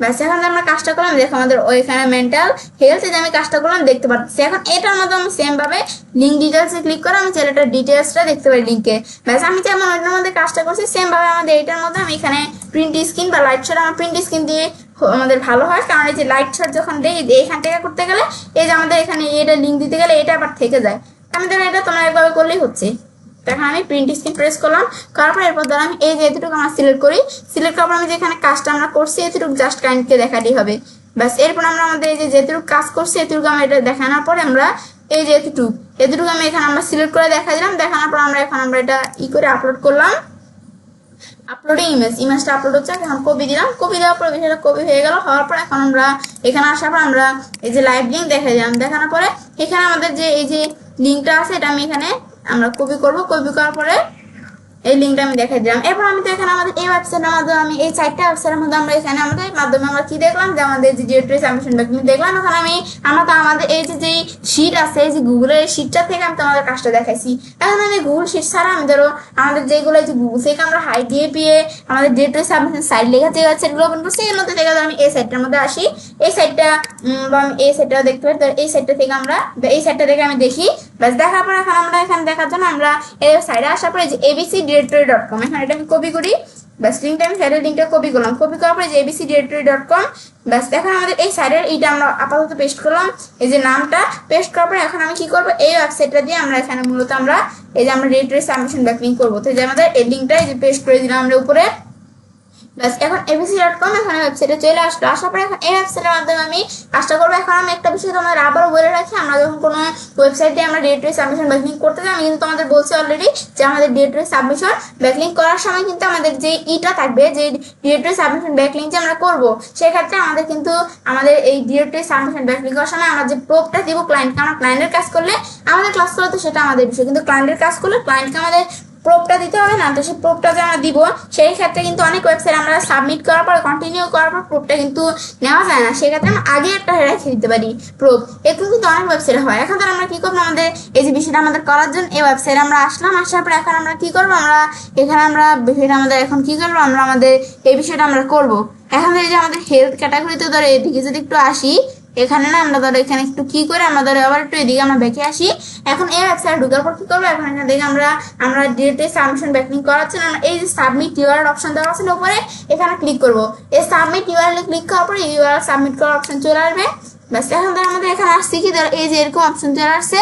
ব্যাস, এখন আমরা কাজটা করলাম, দেখো আমাদের ওইখানে মেন্টাল হেলথ যে আমি কাজটা করলাম দেখতে পাচ্ছি। এখন এটার মধ্যে আমি সেম ভাবে লিঙ্ক ডিটেলসে ক্লিক করে আমি চাইলে এটার ডিটেলসটা দেখতে পারি লিঙ্কে। ব্যাস, আমি যেমন ওইটার মধ্যে কাজটা করছি সেম ভাবে আমাদের এটার মধ্যে আমি এখানে প্রিন্ট স্ক্রিন বা লাইট শট, আমার প্রিন্ট স্ক্রিন দিয়ে আমাদের ভালো হয়, কারণ এই যে লাইট শট যখন দেই এইখান থেকে করতে গেলে এই যে আমাদের এখানে এটা লিঙ্ক দিতে গেলে এটা আবার থেকে যায়। আমাদের এটা তোমরা একভাবে করলেই হচ্ছে। এখন আমি প্রিন্ট স্ক্রিন প্রেস করলাম, করার পর এরপর ধর আমি এই যে এতটুকু আমরা সিলেক্ট করি। সিলেক্ট করার পর আমি যেখানে কাজটা আমরা করছি এতটুকু জাস্ট ক্লায়েন্টকে দেখাতেই হবে। ব্যাস, এরপর আমরা আমাদের এই যে যেটুকু কাজ করছি এতটুকু আমরা এটা দেখানোর পরে আমরা এই যে এতটুকু আমি এখানে আমরা সিলেক্ট করে দেখা দিলাম। দেখানোর পর আমরা এখন আমরা এটা করে আপলোড করলাম। আপলোডিং ইমেজটা আপলোড হচ্ছে, এখন কপি দিলাম। কপি দেওয়ার পর বিষয়টা কপি হয়ে গেল। হওয়ার পর এখন আমরা এখানে আসার পর আমরা এই যে লাইভ লিঙ্ক দেখাই দিলাম। দেখানোর পরে এখানে আমাদের যে এই যে লিঙ্কটা আছে এটা আমি এখানে আমরা কপি করব। কপি করার পরে এই লিঙ্কটা আমি দেখাই দিলাম। এরপর আমি তো এখানে আমাদের এই ওয়েবসাইটের মাধ্যমে আমি এই চারটা ওয়েবসাইটের মধ্যে আমরা এখানে আমাদের মাধ্যমে আমরা কি দেখলাম যে আমাদের যে ডিরেক্টরি সাবমিশন ব্যাকলিঙ্ক দেখলাম। এখন আমরা তো আমাদের এই যে শিট আছে, এই যে গুগলের শিটটা থেকে আমি তোমাদের কাজটা দেখাইছি। এখন আমি গুগল শিট ছাড়া আমি ধরো আমাদের যেগুলো এই যে গুগল থেকে আমরা হাই দিয়ে পেয়ে আমাদের ডিরেক্টরি সাবমিশন সাইট লেখা যে ওয়েবসাইটগুলো ওপেন করছি এর মধ্যে দেখা যায় আমি এই সাইটটার মধ্যে আসি। এই সাইটটা বা আমি এই সাইটটা দেখতে পাই, এই সাইটটা থেকে আমরা এই সাইটটা থেকে আমি দেখি। ব্যাস, দেখার পর এখন আমরা এখানে দেখার জন্য আমরা এই সাইটে আসার পরে যে abcdirectory.com এখন এটা আমি কপি করি। ব্যাস, লিঙ্কটা আমি সাইডের লিঙ্কটা কপি করলাম। কপি করার পরে যে abcdirectory.com। ব্যাস, এখন আমাদের এই সাইডের এইটা আমরা আপাতত পেস্ট করলাম, এই যে নামটা পেস্ট করার পরে এখন আমি কি করবো এই ওয়েবসাইটটা দিয়ে আমরা এখানে মূলত আমরা এই যে আমরা ডিরেক্টরি সাবমিশন ব্যাকলিঙ্ক করবো। তো যে আমাদের এই লিঙ্কটা এই যে পেস্ট করে দিলাম আমরা উপরে। ব্যাস, এখন abc.com এখানে ওয়েবসাইটে চলে আসলো। আসার পরে এখন এই ওয়েবসাইটের মাধ্যমে আমি কাজটা করবো। এখন আমি একটা বিষয় তোমাদের আবারও বলে রাখি, আমরা যখন কোনো ওয়েবসাইটে আমরা ডিরেক্টরি সাবমিশন ব্যাকলিঙ্ক করতে যাই আমি কিন্তু তোমাদের বলছি অলরেডি যে আমাদের ডিরেক্টরি সাবমিশন ব্যাকলিঙ্ক করার সময় কিন্তু আমাদের যে ইটা থাকবে যে ডিরেক্টরি সাবমিশন ব্যাকলিঙ্ক যে আমরা করবো সেক্ষেত্রে আমাদের কিন্তু আমাদের এই ডিরেক্টরি সাবমিশন ব্যাকলিঙ্ক করার সময় আমরা যে প্রোবটা দিব ক্লায়েন্টকে, আমরা ক্লায়েন্টের কাজ করলে আমাদের ক্লাস করলে তো সেটা আমাদের বিষয়, কিন্তু ক্লায়েন্টের কাজ করলে ক্লায়েন্টকে আমাদের প্রোবটা দিতে হবে না। তো সেই প্রোবটা যে আমরা দিব সেই ক্ষেত্রে কিন্তু অনেক ওয়েবসাইট আমরা সাবমিট করার পর কন্টিনিউ করার পর প্রোবটা কিন্তু নেওয়া যায় না, সেক্ষেত্রে আমরা আগে একটা রেখে দিতে পারি প্রোব। এগুলো কিন্তু অনেক ওয়েবসাইট হয়। এখন ধর আমরা কি করবো আমাদের এই যে বিষয়টা আমাদের করার জন্য এই ওয়েবসাইটে আমরা আসলাম। আসার পর এখন আমরা কি করবো আমরা এখানে আমরা বিষয়টা আমাদের এখন কি করবো আমরা আমাদের এই বিষয়টা আমরা করবো। এখন এই যে আমাদের হেলথ ক্যাটাগরিতে ধরো এদিকে যদি একটু আসি এখানে না আমরা ধরো এখানে একটু কি করে আমরা ধরো আবার একটু এদিকে আমরা ব্যাকে আসি। এখন এই ওয়েবসাইটে ঢোকার পর কি করবো এখন এখানে দেখে আমরা ডিরেক্টলি সাবমিশন ব্যাকলিঙ্ক করার জন্য আমরা এই যে সাবমিট ইউআরএল অপশন দেওয়া আছে উপরে এখানে ক্লিক করবো। এই সাবমিট ইউআরএল ক্লিক করার পরে ইউআরএল সাবমিট করার অপশন চলে আসবে। ব্যাস, এখন ধরো আমাদের এখানে আসছি কি ধরো এই যে এরকম অপশন চলে আসছে।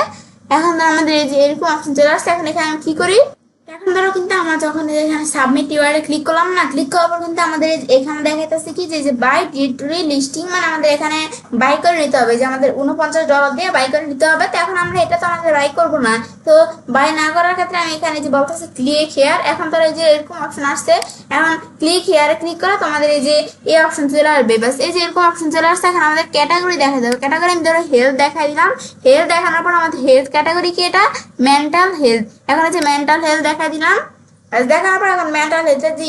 এখন ধরো আমাদের এই যে এরকম অপশন চলে আসছে। এখন এখানে আমি কি করি এখন ধরো কিন্তু আমরা যখন এখানে সাবমিট ইউআরএল ক্লিক করলাম না, ক্লিক করার পর কিন্তু আমাদের এখানে দেখাইতেছে কি যে বাই ডিরেক্টরি লিস্টিং, মানে আমাদের এখানে বাই করে নিতে হবে, যে আমাদের $49 দিয়ে বাই করে নিতে হবে। তো এখন আমরা এটা তো আমাদের বাই করবো না, তো বাই না করার ক্ষেত্রে আমি এখানে যে বলতেছে ক্লিক হেয়ার, এখন ধরো এই যে এরকম অপশন আসছে। এখন ক্লিক হেয়ারে ক্লিক করে তোমাদের এই যে এই অপশন চলে আসবে। বাস, এই যে এরকম অপশন চলে আসছে। এখন আমাদের ক্যাটাগরি দেখা যাবে। ক্যাটাগরি আমি ধরো হেলথ দেখাই দিলাম। হেলথ দেখানোর পর আমাদের হেলথ ক্যাটাগরি কি এটা মেন্টাল হেলথ। এখন হচ্ছে মেন্টাল হেলথ দেখা দিলাম। দেখানোর পর এখন মেন্টাল হেলথের যে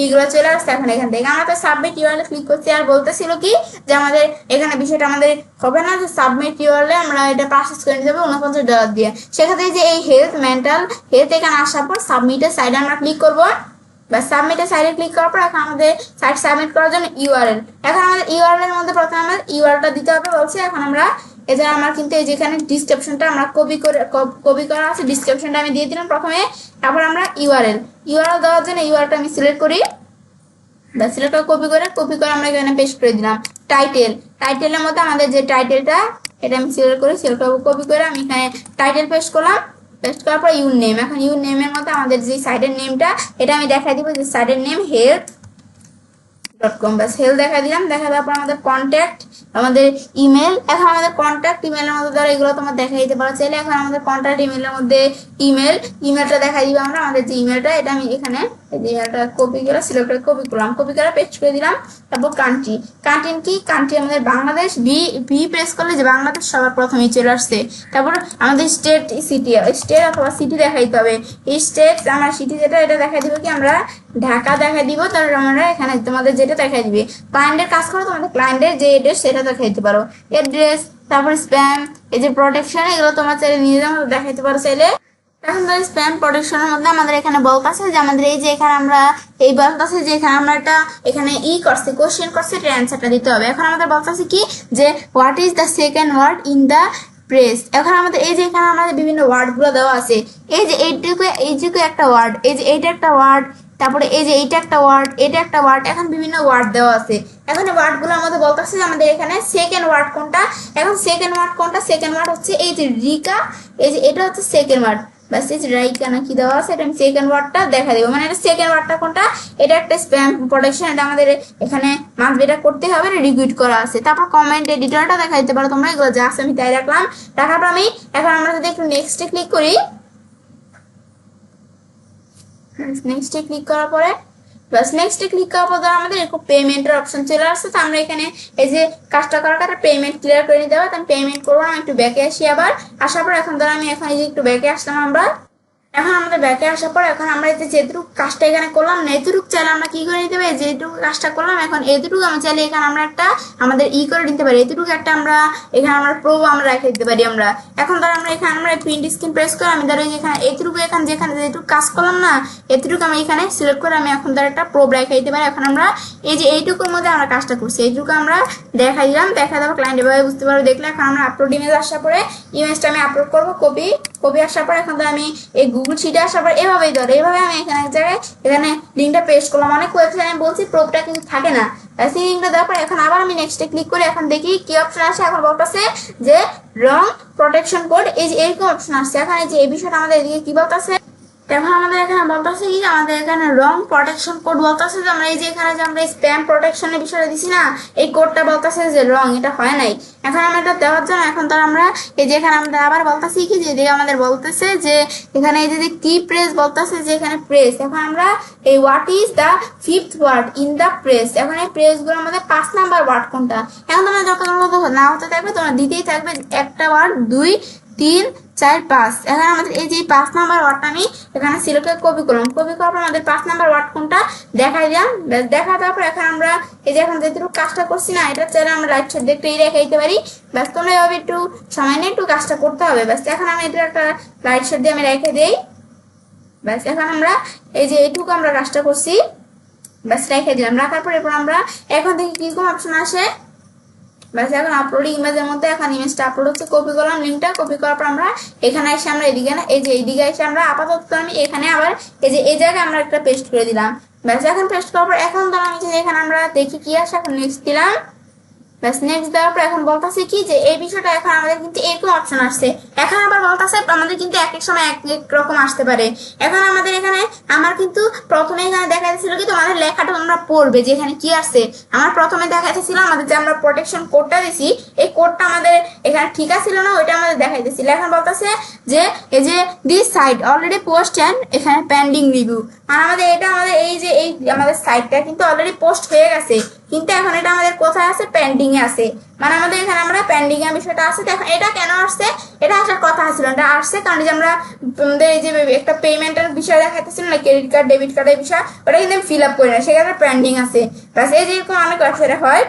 এইগুলো চলে আসছে। এখন এখান থেকে আমরা তো সাবমিট ইউআরএল ক্লিক করছি। আর বলতেছিল কি যে আমাদের এখানে বিষয়টা আমাদের হবে না যে সাবমিট ইউআরএল আমরা এটা প্রসেস করে নিতে হবে $49 দিয়ে। সেক্ষেত্রে যে এই হেলথ মেন্টাল হেলথ এখানে আসার পর সাবমিটের সাইডে আমরা ক্লিক করবো। বা সাবমিটে সাইডে ক্লিক করার পর এখন আমাদের সাইট সাবমিট করার জন্য ইউআরএল, এখন আমাদের ইউআরএল এর মধ্যে প্রথমে আমাদের ইউআরএলটা দিতে হবে বলছে। এখন আমরা এছাড়া আমার কিন্তু এই যেখানে ডিসক্রিপশনটা আমরা কপি করা আছে, ডিসক্রিপশনটা আমি দিয়ে দিলাম প্রথমে। তারপর আমরা ইউআরএল দেওয়ার জন্য ইউআরএলটা আমি সিলেক্ট করি, সিলেক্ট করে কপি করে আমরা এখানে পেস্ট করে দিলাম। টাইটেলের মধ্যে আমাদের যে টাইটেলটা এটা আমি সিলেক্ট কপি করে আমি এখানে টাইটেল পেস্ট করলাম। পেস্ট করার পর ইউর নেম, এখন ইউর নেমের মধ্যে আমাদের যে সাইটের নেমটা এটা আমি দেখাই দিব যে সাইটের নেম health.com, বাস হেলথ দেখা দিলাম। দেখা দেওয়ার পর আমাদের কন্ট্যাক্ট, আমাদের ইমেল, এখন আমাদের কন্ট্যাক্ট ইমেলের মধ্যে ধরো এগুলো তোমার দেখা দিতে পারো চাইলে। এখন আমাদের কন্ট্যাক্ট ইমেলের মধ্যে ইমেলটা দেখা দিব আমরা, আমাদের যে ইমেলটা এটা আমি এখানে ইমেলটা কপি করে সিলেক্ট করে কপি করলাম, কপি করে পেস্ট করে দিলাম। তারপর কান্ট্রি কান্ট্রি আমাদের বাংলাদেশ, ভি প্রেস করলে যে বাংলাদেশ সবার প্রথমেই চলে আসছে। তারপর আমাদের স্টেট অথবা সিটি দেখাই দিতে হবে। এই স্টেট আমার সিটি যেটা এটা দেখাই দিব কি আমরা ঢাকা দেখাই দিব। তারপর আমরা এখানে তোমাদের যেটা দেখাই দিবে ক্লায়েন্টের কাজ করো, তোমাদের ক্লায়েন্টের যে এড্রেস সেটা দেখাই দিতে পারো, এড্রেস। তারপর স্প্যাম, এই যে প্রোটেকশন এগুলো তোমার চাইলে নিজেদের মতো দেখাইতে পারো চাইলে। এখন ধর স্প্যাম প্রোটেকশনের মধ্যে আমাদের এখানে বলতেছে যে আমাদের এই যে এখানে আমরা এই বলতেছে যে এখানে আমরা একটা এখানে করছি কোশ্চেন করছি, এটার অ্যান্সারটা দিতে হবে। এখন আমাদের বলতেছে কি যে what is the second word in the press. এখন আমাদের এই যে এখানে আমাদের বিভিন্ন ওয়ার্ড গুলো দেওয়া আছে, এই যে এইটুকু একটা ওয়ার্ড, এই যে এইটা একটা ওয়ার্ড, তারপরে এই যে এইটা একটা ওয়ার্ড, এটা একটা ওয়ার্ড, এখন বিভিন্ন ওয়ার্ড দেওয়া আছে। এখন এই ওয়ার্ড গুলো আমাদের বলতেছে যে আমাদের এখানে সেকেন্ড ওয়ার্ড কোনটা। এখন সেকেন্ড ওয়ার্ড হচ্ছে এই যে রিকা, এই যে এটা হচ্ছে সেকেন্ড ওয়ার্ড। বাস এই যে রাইকা না কি দেওয়া আছে, এটা আমি সেকেন্ড ওয়ার্ডটা দেখা দেবো, মানে এটা সেকেন্ড ওয়ার্ডটা কোনটা, এটা একটা স্প্যাম প্রোটেকশন, এটা আমাদের এখানে মাস্ট এটা করতে হবে, রিকুইট করা আছে। তারপর কমেন্ট এডিটরটা দেখা দিতে পারো তোমরা, এগুলো যা আছে আমি তাই রাখলাম। রাখার পর আমি এখন আমরা যদি একটু নেক্সটে ক্লিক করি, নেক্সটে ক্লিক করার পরে বাস নেক্সটে ক্লিক করার পর আমাদের একটু পেমেন্টের অপশন চলে আসছে। তো আমরা এখানে এই যে কাজটা করার কাছে পেমেন্ট ক্লিয়ার করে নিতে হবে। তো আমি পেমেন্ট করবো, আমি একটু ব্যাকে আসি আবার। আসার পর এখন ধরো আমি এখন এই যে একটু ব্যাকে আসলাম আমরা। এখন আমাদের ব্যাকে আসার পর এখন আমরা যেটুকু কাজটা এখানে করলাম না এতটুকু চাইলে আমরা কি করে নিতে পারি, যেটুকু কাজটা করলাম এখন এতটুকু আমি চাইলে এখানে আমরা একটা আমাদের করে নিতে পারি, এতটুকু একটা আমরা এখানে আমরা প্রো আমরা রেখে দিতে পারি আমরা। এখন ধরো আমরা এখানে আমরা প্রিন্ট স্ক্রিন প্রেস করে আমি ধরো এখানে এতটুকু এখানে যেখানে যেটুকু কাজ করলাম না এতটুকু আমি এখানে সিলেক্ট করে আমি এখন ধরো একটা প্রো রেখে দিতে পারি। এখন আমরা এই যে এইটুকুর মধ্যে আমরা কাজটা করছি, এইটুকু আমরা দেখা দিলাম। দেখা দেবো ক্লায়েন্ট এভাবে বুঝতে পারবো দেখলে। এখন আমরা আপলোড ইমেজ আসার পরে ইমেজটা আমি আপলোড করবো, কপি আসার পর এখন ধরো আমি এই গুগল শিটে আসার পর এভাবেই ধরো এইভাবে আমি এখানে এক জায়গায় এখানে লিঙ্কটা পেস্ট করলাম। অনেক ওয়েবসাইট আমি বলছি প্রোপটা কিন্তু থাকে না, সেই লিঙ্কটা দেওয়ার পর এখন আবার আমি নেক্সটে ক্লিক করে এখন দেখি কি অপশন আসে। এখন বলতেছে যে রং প্রোটেকশন কোড, এই যে এরকম অপশন আসছে। এখন এই যে এই বিষয়টা আমাদের এদিকে কি বলতেছে, এখন আমাদের এখানে বলতেছে কি আমাদের এখানে রং প্রোটেকশন কোড বলতেছে যে আমরা এই যে এখানে যে আমরা স্প্যাম প্রোটেকশনের বিষয়টা দিছি না এই কোডটা বলতেছে যে রং, এটা হয় নাই। এখন আমরা এটা দেওয়ার জন্য এখন তো আমরা এই যে এখানে আমরা আবার বলতেছি কি যে এদিকে আমাদের বলতেছে যে এখানে এই যে কি প্রেস বলতেছে যে এখানে প্রেস। এখন আমরা এই what is the fifth word in the press, এখন এই প্রেসগুলো আমাদের 5 নাম্বার ওয়ার্ড কোনটা। এখন তোমরা যতগুলো না হতে থাকবে তোমরা দিতেই থাকবে একটা ওয়ার্ড 2 3 4 5। এখন আমাদের এই যে 5 নাম্বার ওয়ার্ডটা আমি এখানে সিলেক্ট করে কপি করলাম, কপি করার পর আমাদের 5 নাম্বার ওয়ার্ড কোনটা দেখাই দিলাম। দেখা দেওয়ার পর এখন আমরা এই যে এখন যেটুকু কাজটা করছি না এটা চাইলে আমরা রাইট সাইড দেখতে রেখে দিতে পারি। ব্যাস তোমরা এভাবে একটু সময় নিয়ে একটু কাজটা করতে হবে। ব্যাস এখন আমি এটা একটা রাইট সাইড দিয়ে আমি রেখে দিই। ব্যাস এখন আমরা এই যে এইটুকু আমরা কাজটা করছি, ব্যাস রেখে দিলাম। রাখার পর এরপর আমরা এখন দেখি কিরকম অপশন আসে। ব্যাস এখন আপলোডিং ইমেজের মধ্যে এখন ইমেজটা আপলোড হচ্ছে, কপি করলাম লিঙ্কটা, কপি করার পর আমরা এখানে এসে আমরা এদিকে না এই যে এইদিকে এসে আমরা আপাতত আমি এখানে আবার এই যে এই জায়গায় আমরা একটা পেস্ট করে দিলাম। ব্যাস এখন পেস্ট করার পর এখন ধরো আমি যে এখানে আমরা দেখি কি আসে, এখন নেক্সট দিলাম। ব্যাস নেক্সট দেওয়ার পর এখন বলতেছে কি যে এই বিষয়টা এখন আমাদের কিন্তু এরকম অপশন আসছে। এখন আবার বলতেছে আমাদের কিন্তু এক এক সময় এক এক রকম আসতে পারে। এখন আমাদের এখানে আমার কিন্তু প্রথমে এখানে দেখা যাচ্ছিল কি তোমাদের লেখাটা তোমরা পড়বে যে এখানে কি আসছে। আমার প্রথমে দেখা যাচ্ছিল আমাদের যে আমরা প্রোটেকশন কোডটা দিছি এই কোডটা আমাদের এখানে ঠিক আছিল না, ওইটা আমাদের দেখাইতেছিল। এখন বলতেছে যে এই যে this site already post and এখানে পেন্ডিং রিভিউ, আর আমাদের এটা আমাদের এই যে এই আমাদের সাইটটা কিন্তু অলরেডি পোস্ট হয়ে গেছে, কিন্তু এখন এটা আমাদের কোথায় আছে, পেন্ডিং এ আছে। মানে আমাদের এখানে আমরা পেন্ডিং এর বিষয়টা আছে। এখন এটা কেন আসছে, এটা আসার কথা ছিল, এটা আসছে কারণ যে আমরা আমাদের এই যে একটা পেমেন্টের বিষয় দেখাইতেছিল না, ক্রেডিট কার্ড ডেবিট কার্ডের বিষয়, ওটা কিন্তু আমি ফিল আপ করি না, সেখানে পেন্ডিং আছে। ব্যাস এই যে এরকম অনেক ওয়েবসাইটে হয়,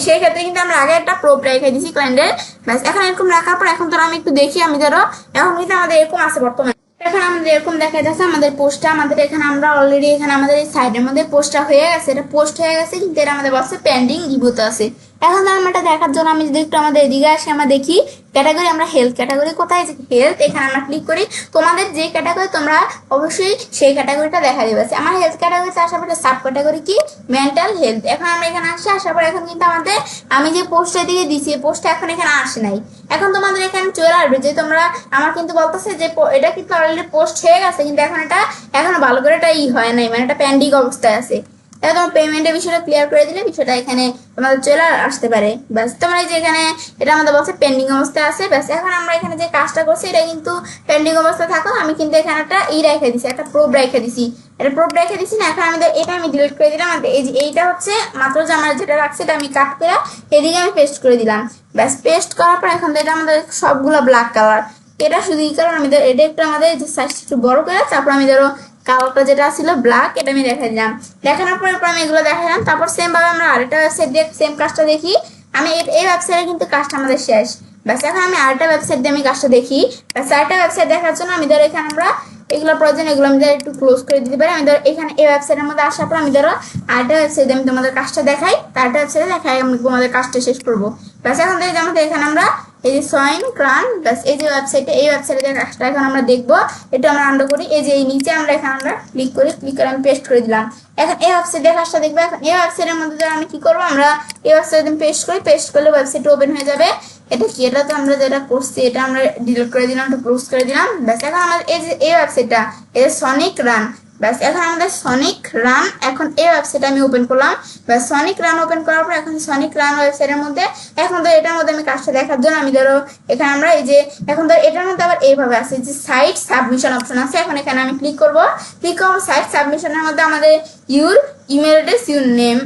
সেই ক্ষেত্রে কিন্তু আমরা আগে একটা প্রোপ রেখে দিয়েছি ক্লায়েন্টের। ব্যাস এখন এরকম রাখার পর এখন ধরো আমি একটু দেখি, আমি ধরো এখন কিন্তু আমাদের এরকম আছে বর্তমানে। এখন আমাদের এরকম দেখা যাচ্ছে আমাদের পোস্টটা আমাদের এখানে আমরা অলরেডি এখানে আমাদের এই সাইডের মধ্যে পোস্টটা হয়ে গেছে, এটা পোস্ট হয়ে গেছে, কিন্তু এটা আমাদের বলছে পেন্ডিং রিভিউতে আছে। এখন আমরা এটা দেখার জন্য আমি যদি একটু আমাদের এদিকে আসি, আমরা দেখি ক্যাটাগরি, আমরা হেলথ ক্যাটাগরি কোথায়, হেলথ, এখানে আমরা ক্লিক করি। তোমাদের যে ক্যাটাগরি তোমরা অবশ্যই সেই ক্যাটাগরিটা দেখা যাবে। আমার হেলথ ক্যাটাগরিতে আসার পরে সাব ক্যাটাগরি কি মেন্টাল হেলথ। এখন আমরা এখানে আসি, আসার পরে এখন কিন্তু আমাদের আমি যে পোস্টটা দিকে দিছি পোস্টটা এখন এখানে আসে নাই। এখন তোমাদের এখানে চলে আসবে যে তোমরা, আমার কিন্তু বলতেছে যে এটা কিন্তু অলরেডি পোস্ট হয়ে গেছে, কিন্তু এখন এটা এখনো ভালো করে এটা হয় নাই, মানে এটা পেন্ডিং অবস্থায় আছে। এখন তোমার পেমেন্টের বিষয়টা ক্লিয়ার করে দিলে বিষয়টা এখানে তোমাদের চলে আসতে পারে। ব্যাস তোমরা যে এখানে এটা আমাদের বলছে পেন্ডিং অবস্থায় আছে। ব্যাস এখন আমরা এখানে যে কাজটা করছি এটা কিন্তু পেন্ডিং অবস্থায় থাকো, আমি কিন্তু এখানে একটা রেখে দিছি, একটা প্রুফ রেখে দিছি, এটা প্রুফ রেখে দিছি না। এখন আমাদের এটা আমি ডিলিট করে দিলাম। এই যে এইটা হচ্ছে মাত্র যে আমরা যেটা রাখছি এটা আমি কাট করে এদিকে আমি পেস্ট করে দিলাম। ব্যাস পেস্ট করার পর এখন এটা আমাদের সবগুলো ব্ল্যাক কালার। এটা শুধু এই কারণ আমি এটা একটু আমাদের যে সাইজটা একটু বড় করে, তারপর আমি ধরো কালারটা যেটা ছিল ব্ল্যাক এটা আমি দেখা দিলাম। দেখানোর পর আমি এগুলো দেখালাম। তারপর সেম ভাবে আমরা আরেকটা ওয়েবসাইট দিয়ে সেম কাজটা দেখি। আমি এই ওয়েবসাইটে কিন্তু কাজটা আমাদের শেষ। ব্যাস এখন আমি আরেকটা ওয়েবসাইট দিয়ে আমি কাজটা দেখি। ব্যাস আরেকটা ওয়েবসাইট দেখার জন্য আমি ধরো এখানে আমরা এগুলো প্রয়োজন, এগুলো আমি ধরো একটু ক্লোজ করে দিতে পারি। আমি ধরো এখানে এই ওয়েবসাইটের মধ্যে আসার পর আমি ধরো আরেকটা ওয়েবসাইট আমি তোমাদের কাজটা দেখাই, আরেকটা ওয়েবসাইটে দেখাই আমি তোমাদের কাজটা শেষ করবো। ব্যাস এখন দেখি আমাদের এখানে আমরা এই যে সয়েন ক্রান, ব্যাস এই যে ওয়েবসাইটে, এই ওয়েবসাইটে কাজটা এখন আমরা দেখবো। এটা আমরা আন্ডার করি, এই যে এই নিচে আমরা এখানে আমরা ক্লিক করি, ক্লিক করে আমি পেস্ট করে দিলাম। এখন এই ওয়েবসাইটে কাজটা দেখবো। এখন এই ওয়েবসাইটের মধ্যে আমি কি করবো, আমরা এই ওয়েবসাইটে পেস্ট করি, পেস্ট করলে ওয়েবসাইট ওপেন হয়ে যাবে। এটা কি, এটা তো আমরা যেটা করছি এটা আমরা ডিলিট করে দিলাম, একটু ক্লোজ করে দিলাম। ব্যাস এখন আমাদের এই যে এই ওয়েবসাইটটা, এই সনিক রান, ব্যাস এখন আমাদের সনিক রান, এখন এই ওয়েবসাইট আমি ওপেন করলাম। ব্যাস সনিক রান ওপেন করার পর এখন সনিক রান ওয়েবসাইটের মধ্যে এখন তো এটার মধ্যে আমি কাজটা দেখার জন্য আমি ধরো এখানে আমরা এই যে এখন ধরো এটার মধ্যে আবার এইভাবে আছে যে সাইট সাবমিশন অপশন আছে। এখন এখানে আমি ক্লিক করব, ক্লিক করবো সাইট সাবমিশনের মধ্যে আমাদের your email address, your name,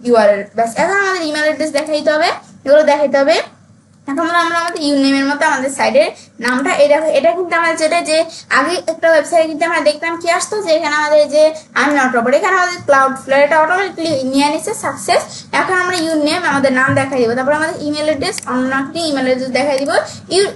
URL. ব্যাস এখন আমাদের ইমেল অ্যাড্রেস দেখাইতে হবে, এগুলো দেখাইতে হবে। এখন আমরা আমাদের ইউনেমের মতো আমাদের সাইডের নামটা এটা কিন্তু আমাদের যেটা যে আগে একটা ওয়েবসাইটে কিন্তু আমরা দেখতাম কি আসতো যে এখানে আমাদের যে আমি নট রোবট, এখানে আমাদের ক্লাউড ফ্লেয়ার এটা অটোমেটিকলি নিয়ে নিচ্ছে সাকসেস। এখন আমরা ইউনেম আমাদের নাম দেখাই দিব, তারপর আমাদের ইমেল অ্যাড্রেস, অন্য একটি ইমেল অ্যাড্রেস দেখাই দিব,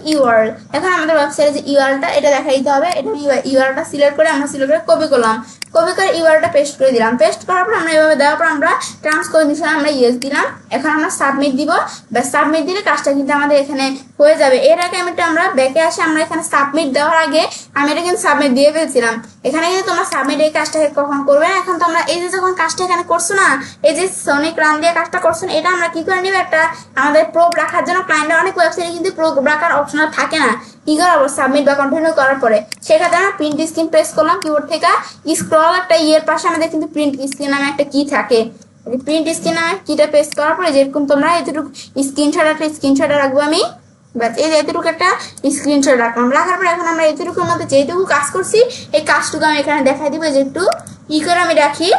ইউআরএল। এখন আমাদের ওয়েবসাইটে যে ইউআরএলটা এটা দেখাই দিতে হবে। এটা ইউআরএলটা সিলেক্ট করে আমরা সিলেক্ট করে কপি করলাম, কপি করে ইউআরএলটা পেস্ট করে দিলাম। পেস্ট করার পর আমরা এভাবে দেওয়ার পর আমরা টার্মস কন্ডিশন আমরা ইয়েস দিলাম। এখন আমরা সাবমিট দিব। ব্যাস সাবমিট দিলে কাজটা কিন্তু আমাদের এখানে হয়ে যাবে। এর আগে আমি আমরা ব্যাকে আসি, আমরা এখানে সাবমিট দেওয়ার আগে আমি এটা কিন্তু সাবমিট দিয়ে ফেলছিলাম। এখানে কিন্তু তোমরা সাবমিট এই কাজটা কখন করবে না। এখন তোমরা এই যে যখন কাজটা এখানে করছো না, এই যে সনিক রান দিয়ে কাজটা করছো, এটা আমরা কি করে নিব, একটা আমাদের প্রুফ রাখার জন্য ক্লায়েন্টের অনেক ওয়েবসাইটে কিন্তু প্রুফ রাখার অপশন থাকে না। কি করবো, সাবমিট বা কন্টিনিউ করার পরে সেক্ষেত্রে আমরা প্রিন্ট স্ক্রিন প্রেস করলাম কিবোর্ড থেকে, স্ক্রল একটা ইয়ের পাশে আমাদের কিন্তু প্রিন্ট স্ক্রিন নামে একটা কি থাকে, প্রিন্ট স্ক্রিন নামে কিটা প্রেস করার পরে যেরকম তোমরা এতটুকু স্ক্রিনশট রাখবো আমি। ব্যাস এই যে এতটুকু একটা স্ক্রিনশট রাখলাম, রাখার পরে এখন আমরা এতটুকুর মধ্যে যেটুকু কাজ করছি এই কাজটুকু আমি এখানে দেখাই দিব যে একটু ই করে আমি রাখি।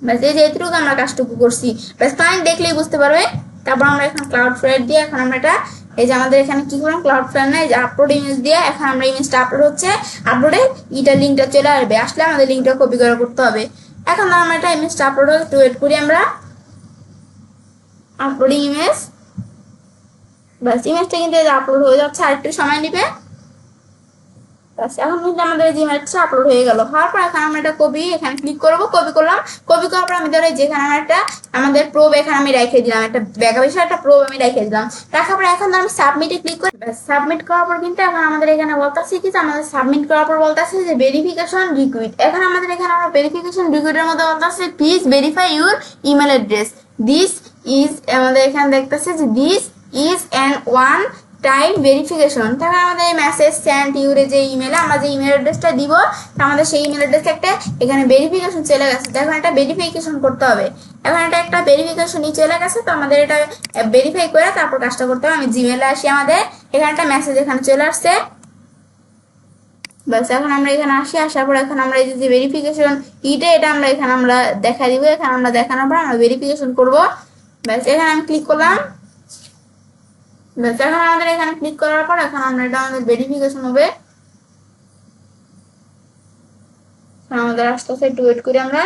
ব্যাস এই যে এতটুকু আমরা কাজটুকু করছি, ব্যাস ক্লায়েন্ট দেখলেই বুঝতে পারবে। তারপর আমরা এখন ক্লাউড ফ্লেয়ার দিয়ে এখন আমরা এটা এই যে আমাদের এখানে কি করলাম, ক্লাউড ফ্লেয়ার না, এই যে আপলোড ইমেজ দিয়ে এখন আমরা ইমেজটা আপলোড হচ্ছে, আপলোডে ইটার লিঙ্কটা চলে আসবে, আসলে আমাদের লিঙ্কটা কপি করে করতে হবে। এখন আমরা এটা ইমেজটা আপলোড হয়ে একটু ওয়েট করি আমরা, আপলোডিং ইমেজ। ব্যাস ইমেজটা কিন্তু আপলোড হয়ে যাচ্ছে, আর একটু সময় নিবে। ব্যাস এখন কিন্তু আমাদের যে ইমেজটা আপলোড হয়ে গেল, হওয়ার পর এখন আমরা এটা কপি এখানে ক্লিক করবো, কপি করলাম, কপি করার পর আমি ধরো যেখানে আমার একটা আমাদের প্রুফ এখানে আমি রেখে দিলাম, একটা ব্যাক বিষয়ে একটা প্রুফ আমি রেখে দিলাম, রাখার পর এখন আমি সাবমিটে ক্লিক করি। সাবমিট করার পর কিন্তু এখন আমাদের এখানে বলতেছি কি আমাদের সাবমিট করার পর বলতেছে যে ভেরিফিকেশন রিকুইড। এখন আমাদের এখানে আমরা ভেরিফিকেশন রিকুইডের মধ্যে বলতেছে please verify your email address, this is আমাদের এখানে দেখতেছে যে this is an one time verification. তাহলে আমাদের মেসেজ সেন্ড ইউরে যে ইমেলে আমরা যে ইমেল অ্যাড্রেসটা দিব আমাদের সেই ইমেল অ্যাড্রেস একটা এখানে ভেরিফিকেশন চলে গেছে, এখন এটা ভেরিফিকেশন করতে হবে। এখন এটা একটা ভেরিফিকেশনই চলে গেছে, তো আমাদের এটা ভেরিফাই করে তারপর কাজটা করতে হবে। আমি জিমেলে আসি, আমাদের এখানে একটা মেসেজ এখানে চলে আসছে। বাস এখন আমরা এখানে আসি, আসার পর এখন আমরা এই যে ভেরিফিকেশন এটা আমরা এখানে আমরা দেখা দিব, এখানে আমরা দেখানোর পর আমরা ভেরিফিকেশন করব। ব্যাস এখানে আমি ক্লিক করলাম। ব্যাস এখন আমাদের এখানে ক্লিক করার পর এখন আমরা এটা আমাদের ভেরিফিকেশন হবে, আমাদের আস্তে আস্তে একটু ওয়েট করি আমরা।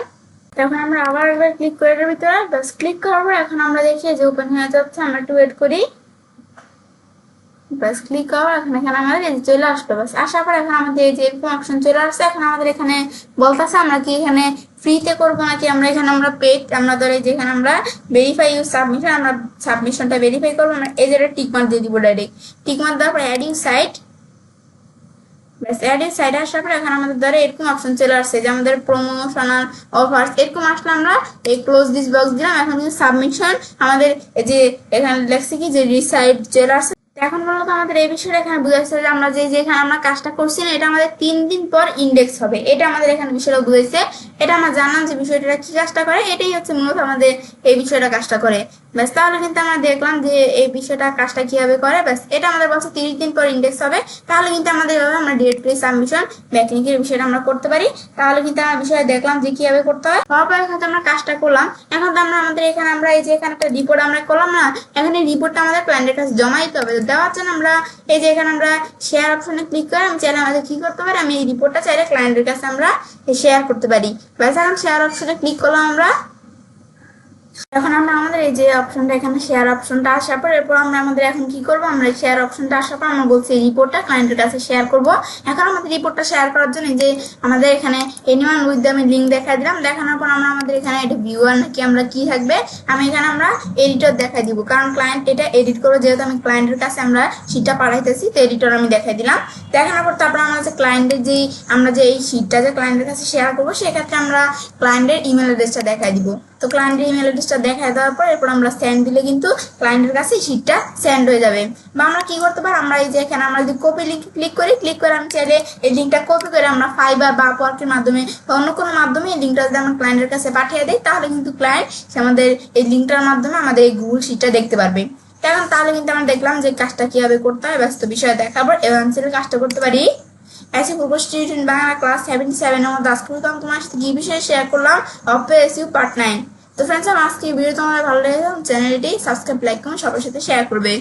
তখন আমরা আবার একবার ক্লিক করে এটার ভিতরে, ব্যাস ক্লিক করার পর এখন আমরা দেখি যে ওপেন হয়ে যাচ্ছে, আমরা একটু ওয়েট করি। বাস ক্লিক করো, এখানে আমাদের এই চলে আসলো। বাস আসার পর এখন আমাদের এই যে এরকম অপশন চলে আসছে। এখন আমাদের এখানে বলতেছে আমরা কি এখানে ফ্রিতে করবো নাকি আমরা এখানে আমরা পেড, আমরা ধরে যেখানে আমরা ভেরিফাই ইউর সাবমিশন, আমরা সাবমিশনটা ভেরিফাই করবো, আমরা এই যে টিক মার্ক দিয়ে দিব ডাইরেক্ট। টিক মার্ক দেওয়ার পর অ্যাড ইউ সাইট, ব্যাস অ্যাড ইউ সাইট আসার পর এখন আমাদের ধরে এরকম অপশন চলে আসছে যে আমাদের প্রমোশনাল অফার্স এরকম আসলে আমরা এই ক্লোজ দিস বক্স দিলাম। এখন কিন্তু সাবমিশন আমাদের এই যে এখানে লেখছে কি যে রিসাইট চলে আসছে। এখন বলতো আমাদের এই বিষয়টা এখানে বুঝাইছে যে আমরা যেখানে আমরা কাজটা করছি না এটা আমাদের 3 দিন পর ইন্ডেক্স হবে, এটা আমাদের এখানে বিষয়টা বুঝাইছে। এটা আমরা জানলাম যে বিষয়টা কি কাজটা করে, এটাই হচ্ছে মূলত আমাদের এই বিষয়টা কাজটা করে। ব্যাস তাহলে কিন্তু আমরা দেখলাম যে এই বিষয়টা কাজটা কিভাবে করে। ব্যাস এটা আমাদের বলছে 30 দিন পর ইন্ডেক্স হবে। তাহলে কিন্তু আমাদের এভাবে আমরা ডিরেক্টলি সাবমিশন ব্যাকলিংকের বিষয়টা আমরা করতে পারি। তাহলে কিন্তু আমরা বিষয়টা দেখলাম যে কিভাবে করতে হয়। তারপর এখানে আমরা কাজটা করলাম। এখন তো আমরা আমাদের এখানে আমরা এই যে এখানে একটা রিপোর্ট আমরা করলাম না, এখন এই রিপোর্টটা আমাদের ক্লায়েন্টের কাছে জমা দিতে হবে। দেওয়ার জন্য আমরা এই যে এখানে আমরা শেয়ার অপশনে ক্লিক করে আমি চাইলে আমাদের কি করতে পারি, আমি এই রিপোর্টটা চাইলে ক্লায়েন্টের কাছে আমরা শেয়ার করতে পারি। ব্যাস এখন শেয়ার অপশনে ক্লিক করলাম আমরা। এখন আমরা আমাদের এই যে অপশনটা এখানে শেয়ার অপশনটা আসার পর এরপর আমরা আমাদের এখন কি করব, আমরা শেয়ার অপশনটা আসার পর আমরা বলছি রিপোর্টটা ক্লায়েন্টের কাছে শেয়ার করব। এখন আমাদের রিপোর্টটা শেয়ার করার জন্য যে আমাদের এখানে এনিওয়ান উইথ আমি লিঙ্ক দেখাই দিলাম। দেখানোর পর আমরা আমাদের এখানে এটা ভিউয়ার নাকি আমরা কি থাকবে, আমি এখানে আমরা এডিটর দেখাই দিব, কারণ ক্লায়েন্ট এটা এডিট করবো, যেহেতু আমি ক্লায়েন্টের কাছে আমরা শিটটা পাঠাইতেছি তো এডিটর আমি দেখাই দিলাম। দেখানোর পর তারপর আমরা যে ক্লায়েন্টের যেই আমরা যে এই শিটটা যে ক্লায়েন্টের কাছে শেয়ার করবো সেক্ষেত্রে আমরা ক্লায়েন্টের ইমেল অ্যাড্রেসটা দেখাই দিব। তো ক্লায়েন্টের ইমেল অ্যাড্রেসটা দেখাই দেওয়ার পর এরপর আমরা সেন্ড দিলে কিন্তু ক্লায়েন্টের কাছে শিটটা সেন্ড হয়ে যাবে। বা আমরা কি করতে পারি, আমরা এই যে এখানে আমরা যদি কপি লিঙ্ক ক্লিক করে আমি চাইলে এই লিঙ্কটা কপি করে আমরা ফাইবার বা আপওয়ার্কের মাধ্যমে বা অন্য কোনো মাধ্যমে এই লিঙ্কটা যদি আমরা ক্লায়েন্টের কাছে পাঠিয়ে দেয় তাহলে কিন্তু ক্লায়েন্ট আমাদের এই লিঙ্কটার মাধ্যমে আমাদের এই গুগল শিটটা দেখতে পারবে। এখন তাহলে কিন্তু আমরা দেখলাম যে কাজটা কিভাবে করতে হয়। ব্যস্ত বিষয়ে দেখাবার এভান্সের কাজটা করতে পারি। ऐसे गुगल स्टूडेंट बांग्ला क्लास 77 और 10 को तो हम तुम्हारे साथ ये विषय शेयर করলাম অপএসইউ পার্ট 9। তো फ्रेंड्स আমার আজকে ভিডিও তোমাদের ভালো লেগেছে চ্যানেলটি সাবস্ক্রাইব লাইক করুন সবার সাথে শেয়ার করবে।